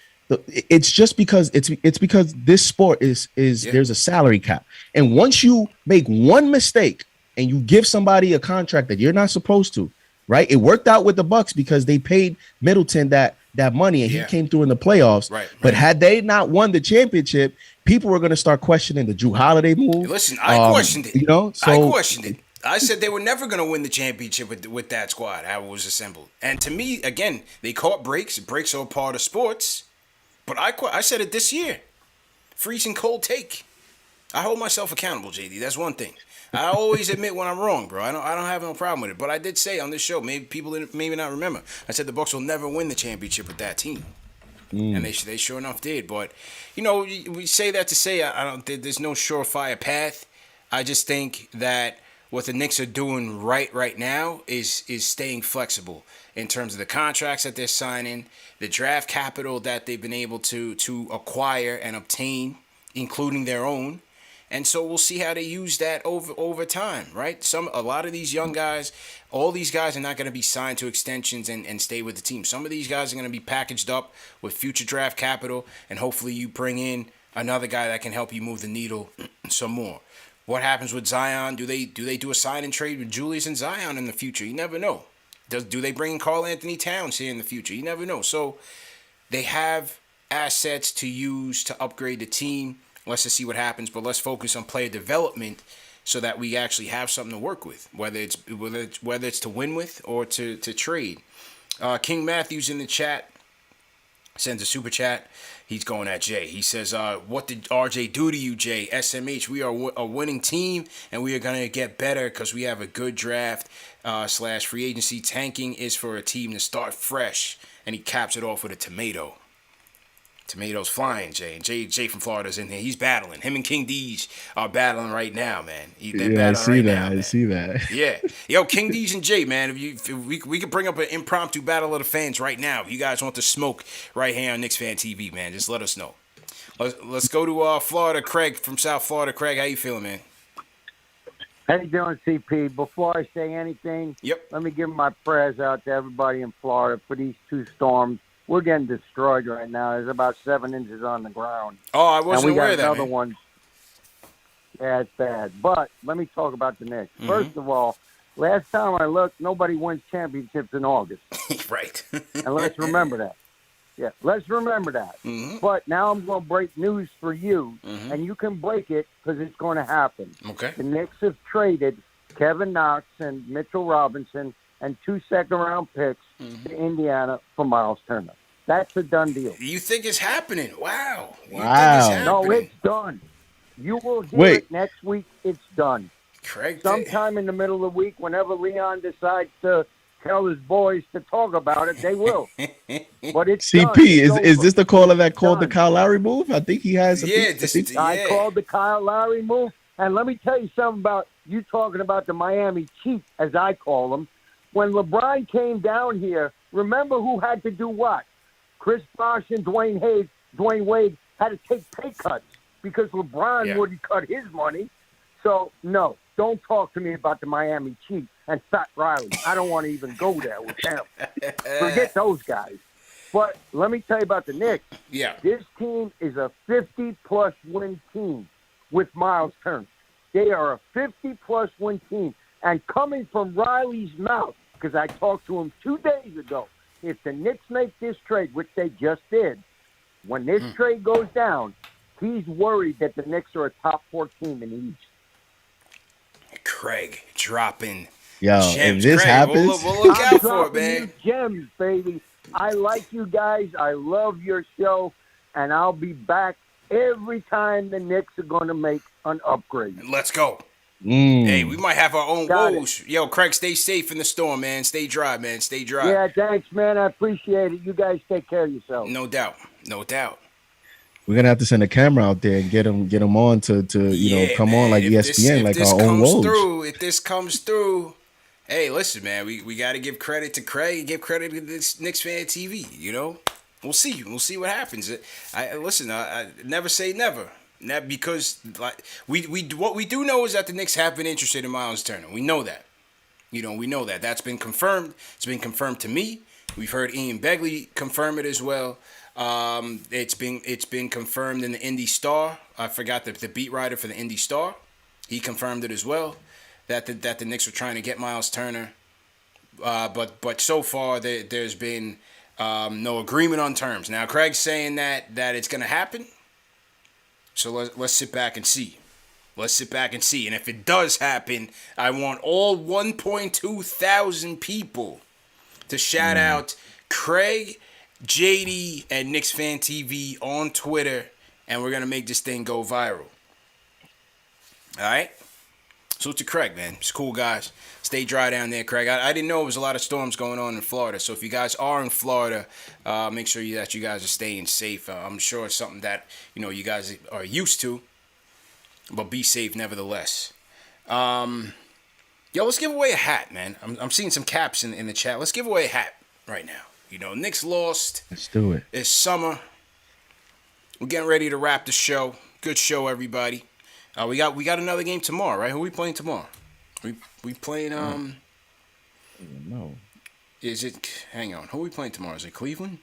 it's just because it's because this sport is there's a salary cap. And once you make one mistake and you give somebody a contract that you're not supposed to, right? It worked out with the Bucks because they paid Middleton that money and he came through in the playoffs. Right. But had they not won the championship, people were going to start questioning the Drew Holiday move. Listen, I questioned it. You know, I questioned it. I said they were never going to win the championship with that squad, how it was assembled. And to me, again, they caught breaks. Breaks are a part of sports. But I said it this year. Freezing cold take. I hold myself accountable, JD. That's one thing. I always admit when I'm wrong, bro. I don't have no problem with it. But I did say on this show, maybe people maybe not remember. I said the Bucks will never win the championship with that team, and they sure enough did. But you know, we say that to say I don't. There's no surefire path. I just think that what the Knicks are doing right now is staying flexible in terms of the contracts that they're signing, the draft capital that they've been able to acquire and obtain, including their own. And so we'll see how they use that over time, right? A lot of these young guys, all these guys are not going to be signed to extensions and stay with the team. Some of these guys are going to be packaged up with future draft capital, and hopefully you bring in another guy that can help you move the needle some more. What happens with Zion? Do they do a sign and trade with Julius and Zion in the future? You never know. Do they bring in Karl Anthony Towns here in the future? You never know. So they have assets to use to upgrade the team. Let's just see what happens, but let's focus on player development so that we actually have something to work with, whether it's to win with or to trade. King Matthews in the chat sends a super chat. He's going at Jay. He says, what did RJ do to you, Jay? SMH, we are a winning team, and we are going to get better because we have a good draft / free agency. Tanking is for a team to start fresh. And he caps it off with a tomato. Tomatoes flying, Jay. And Jay from Florida's in here. He's battling. Him and King Deej are battling right now, man. I see that. I see that. Yeah. Yo, King Deej and Jay, man. If we could bring up an impromptu battle of the fans right now. If you guys want to smoke right here on KnicksFanTV, man, just let us know. Let's go to Florida. Craig from South Florida. Craig, how you feeling, man? How you doing, CP? Before I say anything, let me give my prayers out to everybody in Florida for these two storms. We're getting destroyed right now. There's about 7 inches on the ground. Oh, I wasn't aware of that, And we got another man. one. Yeah, it's bad. But let me talk about the Knicks. Mm-hmm. First of all, last time I looked, nobody wins championships in August. Right. And let's remember that. Yeah, let's remember that. Mm-hmm. But now I'm going to break news for you, and you can break it because it's going to happen. Okay. The Knicks have traded Kevin Knox and Mitchell Robinson and 2 second-round picks to Indiana for Miles Turner. That's a done deal. You think it's happening? Wow. You Wow. think it's happening? No, it's done. You will hear it next week. It's done. Craig, sometime in the middle of the week, whenever Leon decides to tell his boys to talk about it, they will. But it's CP, done. is this the caller that called the Kyle Lowry move? I think he has. I called the Kyle Lowry move. And let me tell you something about you talking about the Miami Chief, as I call them. When LeBron came down here, remember who had to do what? Chris Bosh and Dwayne Wade had to take pay cuts because LeBron wouldn't cut his money. So, no, don't talk to me about the Miami Chief and Fat Riley. I don't want to even go there with them. Forget those guys. But let me tell you about the Knicks. Yeah. This team is a 50-plus win team with Miles Turner. They are a 50-plus win team. And coming from Riley's mouth, because I talked to him 2 days ago, if the Knicks make this trade, which they just did, when this trade goes down, he's worried that the Knicks are a top 4 team in the East. Craig dropping gems. If this Craig, happens, we'll look out for it, dropping man. you gems, baby. I like you guys. I love your show, and I'll be back every time the Knicks are going to make an upgrade. Let's go. Hey, we might have our own woes. Yo, Craig, stay safe in the storm, man. Stay dry, man. Stay dry. Yeah, thanks, man. I appreciate it. You guys take care of yourselves. No doubt. No doubt. We're gonna have to send a camera out there and get him on to come on like ESPN, like our own woes. If this comes through, hey, listen, man, we got to give credit to Craig, give credit to this KnicksFanTV. You know, we'll see what happens. I never say never. Because like we what we do know is that the Knicks have been interested in Miles Turner. We know that. We know that. That's been confirmed. It's been confirmed to me. We've heard Ian Begley confirm it as well. It's been confirmed in the Indy Star. I forgot the beat writer for the Indy Star. He confirmed it as well that the Knicks were trying to get Miles Turner. But so far there's been no agreement on terms. Now Craig's saying that it's gonna happen. So let's sit back and see. Let's sit back and see. And if it does happen, I want all 1.2 thousand people to shout out Craig, JD, and KnicksFanTV on Twitter, and we're going to make this thing go viral. All right? Salute to Craig, man. He's cool, guys. Stay dry down there, Craig. I didn't know there was a lot of storms going on in Florida. So if you guys are in Florida, make sure that you guys are staying safe. I'm sure it's something that you guys are used to, but be safe nevertheless. Yo, let's give away a hat, man. I'm seeing some caps in the chat. Let's give away a hat right now. Knicks lost. Let's do it. It's summer. We're getting ready to wrap the show. Good show, everybody. We got another game tomorrow, right? Who are we playing tomorrow? We playing No. Is it? Hang on. Who are we playing tomorrow? Is it Cleveland?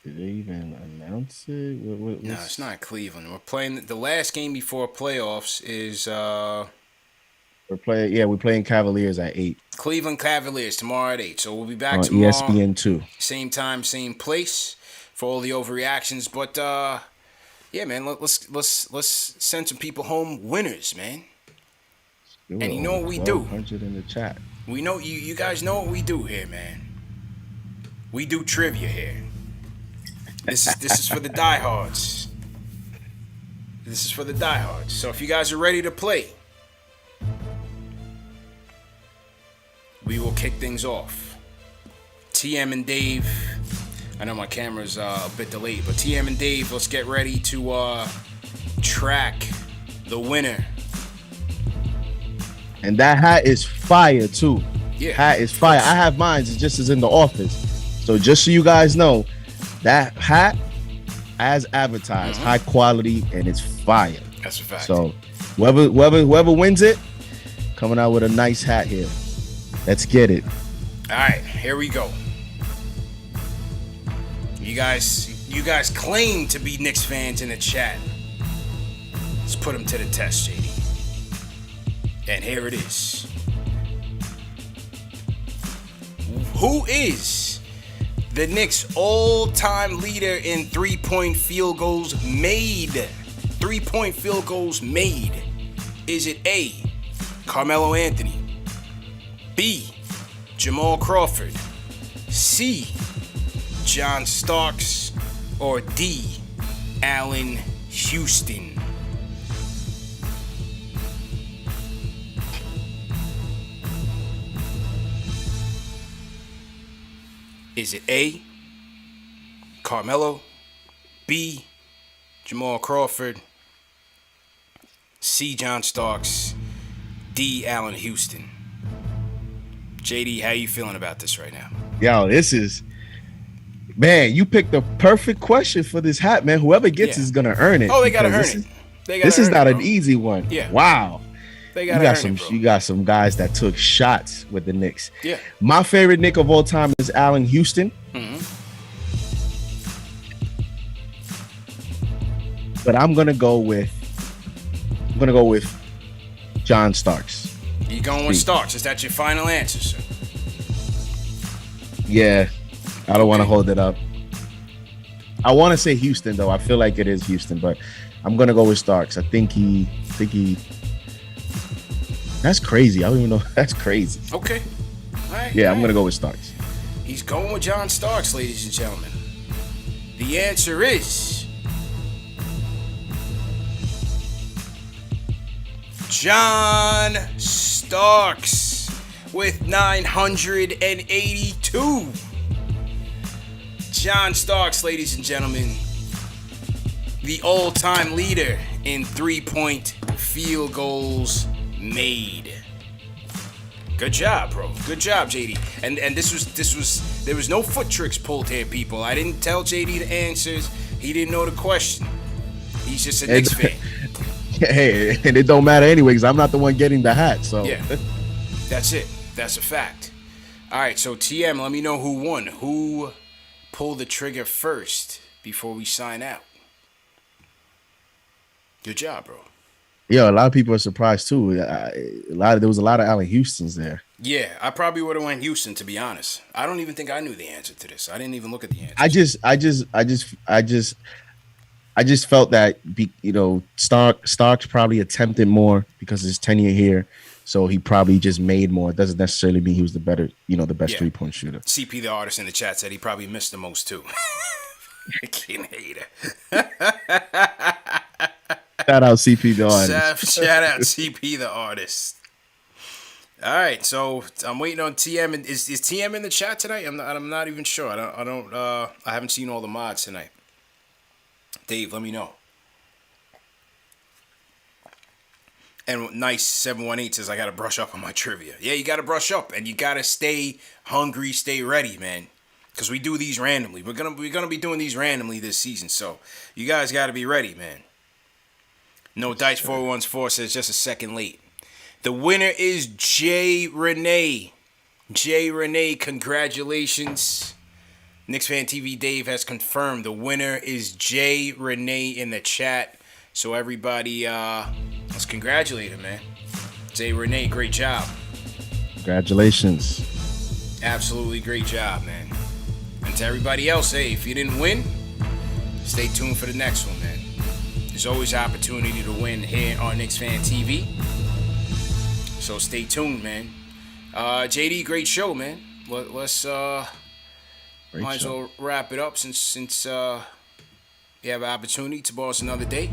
Did they even announce it? No, it's not Cleveland. We're playing the last game before playoffs is we're playing Cavaliers at 8 Cleveland Cavaliers tomorrow at 8. So we'll be back on tomorrow. ESPN2. Same time, same place for all the overreactions. But yeah, man, let's send some people home winners, man. And you know what we do? 100 in the chat. We know you guys know what we do here, man. We do trivia here. This is for the diehards. This is for the diehards. So if you guys are ready to play, we will kick things off. TM and Dave. I know my camera's a bit delayed, but TM and Dave, let's get ready to track the winner. And that hat is fire too. Yeah. Hat is fire. I have mine. It's just as in the office. So just so you guys know, that hat, as advertised, high quality, and it's fire. That's a fact. So whoever wins it, coming out with a nice hat here. Let's get it. All right, here we go. You guys claim to be Knicks fans in the chat. Let's put them to the test, JD. And here it is. Who is the Knicks' all-time leader in three-point field goals made? Three-point field goals made. Is it A, Carmelo Anthony, B, Jamal Crawford, C, John Starks, or D, Allen Houston? Is it A, Carmelo, B, Jamal Crawford, C, John Starks, D, Allen Houston? JD, how you feeling about this right now? Yo, this is, man, you picked the perfect question for this hat, man. Whoever gets is gonna earn it. Oh, they gotta earn it. This is not an easy one. Yeah. Wow. They gotta earn it, bro. You got some guys that took shots with the Knicks. Yeah. My favorite Knick of all time is Allen Houston. But I'm gonna go with John Starks. You going with Starks? Is that your final answer, sir? Yeah, I don't want to hold it up. I want to say Houston though. I feel like it is Houston, but I'm gonna go with Starks. I think he. That's crazy. I don't even know. That's crazy. Okay. All right. Yeah, I'm gonna go with Starks. He's going with John Starks, ladies and gentlemen. The answer is John Starks with 982. John Starks, ladies and gentlemen, the all-time leader in three-point field goals made. Good job, bro. Good job, JD. And this was there was no foot tricks pulled here, people. I didn't tell JD the answers. He didn't know the question. He's just a Knicks fan. Hey, and it don't matter anyway because I'm not the one getting the hat. So yeah, that's it. That's a fact. All right, so TM, let me know who won. Who pulled the trigger first before we sign out? Good job, bro. Yeah, a lot of people are surprised too. There was a lot of Allen Houstons there. Yeah, I probably would have went Houston, to be honest. I don't even think I knew the answer to this. I didn't even look at the answer. I just felt that Starks probably attempted more because of his tenure here, so he probably just made more. It doesn't necessarily mean he was the better, the best 3-point shooter. CP the artist in the chat said he probably missed the most too. Freaking hater. Shout out CP the artist. Shout out CP the artist. All right, so I'm waiting on TM. Is TM in the chat tonight? I'm not even sure. I haven't seen all the mods tonight. Dave, let me know. And nice 718 says I gotta brush up on my trivia. Yeah, you gotta brush up and you gotta stay hungry, stay ready, man. Because we do these randomly. We're gonna be doing these randomly this season, so you guys gotta be ready, man. No Dice 414 says just a second late. The winner is Jay Renee. Jay Renee, congratulations. KnicksFanTV Dave has confirmed the winner is Jay Renee in the chat. So everybody, let's congratulate him, man. Jay Renee, great job. Congratulations. Absolutely great job, man. And to everybody else, hey, if you didn't win, stay tuned for the next one, man. There's always opportunity to win here on KnicksFanTV. So stay tuned, man. JD, great show, man. Let's might as well wrap it up since you have an opportunity. Tomorrow's another day.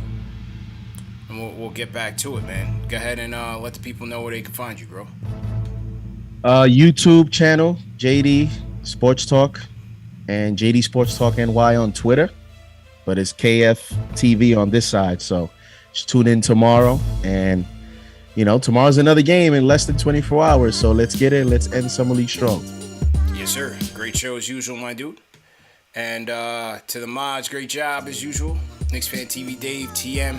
And we'll get back to it, man. Go ahead and let the people know where they can find you, bro. YouTube channel, JD Sports Talk, and JD Sports Talk NY on Twitter. But it's KFTV on this side. So just tune in tomorrow. And, tomorrow's another game in less than 24 hours. So let's get it. Let's end Summer League strong. Yes, sir. Great show as usual, my dude. And to the mods, great job as usual. KnicksFanTV Dave, TM.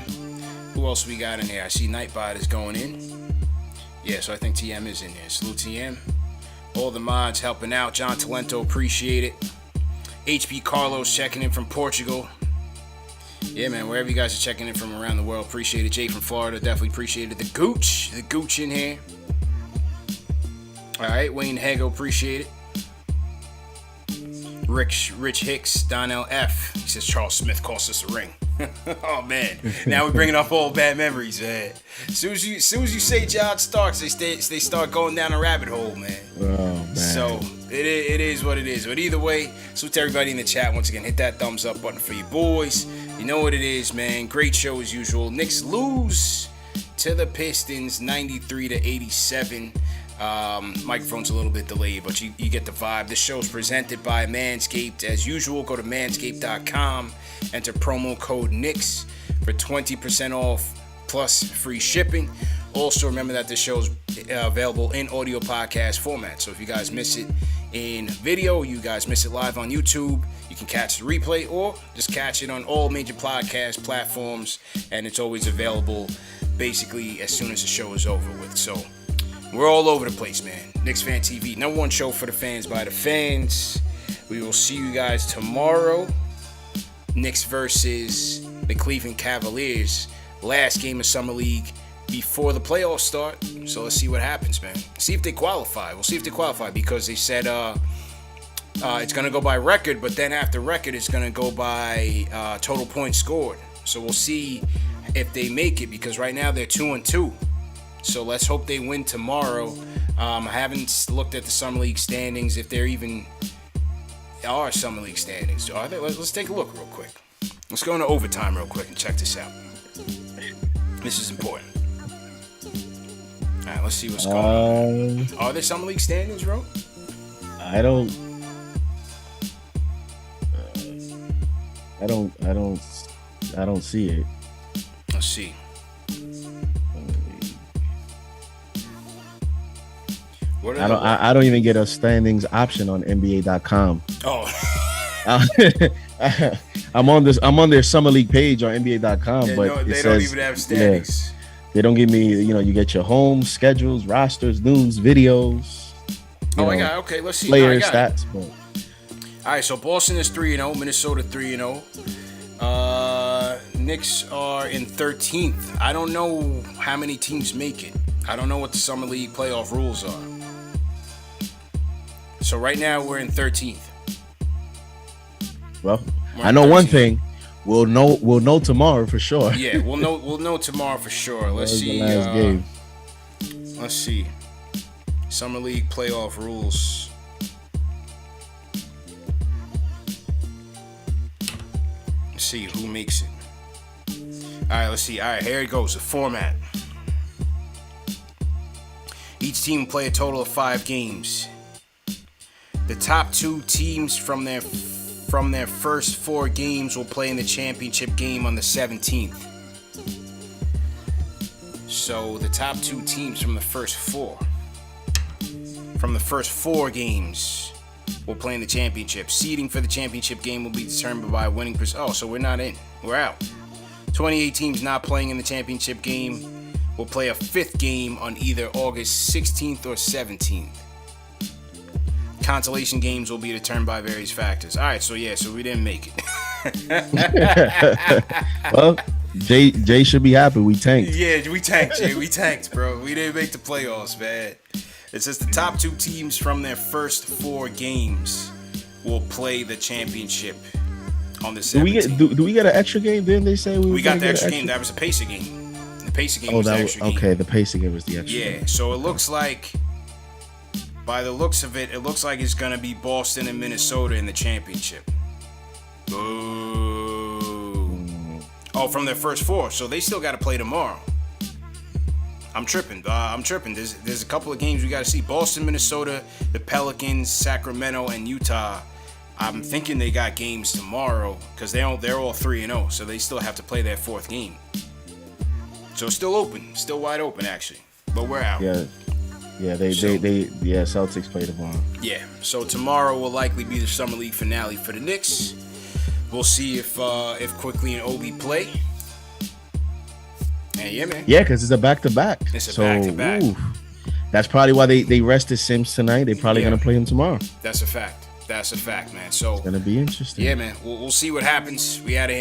Who else we got in here? I see Nightbot is going in. Yeah, so I think TM is in there. Salute TM. All the mods helping out. John Talento, appreciate it. HB Carlos checking in from Portugal. Yeah, man, wherever you guys are checking in from around the world, appreciate it. Jay from Florida, definitely appreciate it. The Gooch in here. All right, Wayne Hego, appreciate it. Rich Hicks, Donnell F. He says Charles Smith cost us a ring. Oh, man. Now we're bringing up all bad memories, man. As soon as you say John Starks, they start going down a rabbit hole, man. Oh, man. So it is what it is. But either way, salute to everybody in the chat. Once again, hit that thumbs up button for you boys. You know what it is, man. Great show as usual. Knicks lose to the Pistons 93-87. Microphone's a little bit delayed, but you get the vibe. This show is presented by Manscaped. As usual, go to manscaped.com, enter promo code Knicks for 20% off plus free shipping. Also, remember that this show is available in audio podcast format. So if you guys miss it in video, you guys miss it live on YouTube, you can catch the replay or just catch it on all major podcast platforms, and it's always available basically as soon as the show is over with. So we're all over the place, man. KnicksFanTV, number one show for the fans by the fans. We will see you guys tomorrow. Knicks versus the Cleveland Cavaliers. Last game of Summer League before the playoffs start. So let's see what happens, man. See if they qualify. We'll see if they qualify because they said it's going to go by record, but then after record, it's going to go by total points scored. So we'll see if they make it because right now they're 2-2. So let's hope they win tomorrow. I haven't looked at the Summer League standings, if there even are Summer League standings. Are there? Let's take a look real quick. Let's go into overtime real quick and check this out. This is important. All right, let's see what's going on. Are there Summer League standings, bro? I don't see it. Let's see. I don't even get a standings option on NBA.com. Oh. I'm on their summer league page on NBA.com, yeah, but no, they says, don't even have standings. Yeah, they don't give me, you get your home schedules, rosters, news, videos. I got it. Okay, let's see. Player stats. But... All right, so Boston is 3-0, Minnesota 3-0. Knicks are in 13th. I don't know how many teams make it. I don't know what the Summer League playoff rules are. So right now we're in 13th. Well, I know 13th. One thing. We'll know tomorrow for sure. Yeah, we'll know tomorrow for sure. Let's see. Let's see. Summer League playoff rules. Let's see who makes it. All right, let's see. All right, here it goes. The format. Each team will play a total of 5 games. The top 2 teams from their first 4 games will play in the championship game on the 17th. So the top 2 teams from the first 4 games will play in the championship. Seeding for the championship game will be determined by winning percent. Oh, so we're not in. We're out. 28 teams not playing in the championship game will play a 5th game on either August 16th or 17th. consolation games will be determined by various factors. All right, so we didn't make it. Well, Jay should be happy. We tanked. Yeah, we tanked, Jay. We tanked, bro. We didn't make the playoffs, man. It says the top 2 teams from their first 4 games will play the championship on the 17th. Do we get an extra game? Didn't they say we got the extra game? That was a Pacer game. The Pacer game was the extra game. Okay, the Pacer game was the extra game. Yeah, so it looks like, by the looks of it, it looks like it's going to be Boston and Minnesota in the championship. Boo. Oh, from their first 4, so they still got to play tomorrow. I'm tripping. There's a couple of games we got to see. Boston, Minnesota, the Pelicans, Sacramento, and Utah. I'm thinking they got games tomorrow because they're all 3-0, so they still have to play their 4th game. So it's still open, still wide open actually. But we're out. Yeah, Celtics play tomorrow. Yeah, so tomorrow will likely be the Summer League finale for the Knicks. We'll see if Quickly and Obi play. And yeah, man. Yeah, because it's a back-to-back. It's a back-to-back. That's probably why they rested Sims tonight. They're probably going to play him tomorrow. That's a fact, man. So it's going to be interesting. Yeah, man. We'll see what happens. We had a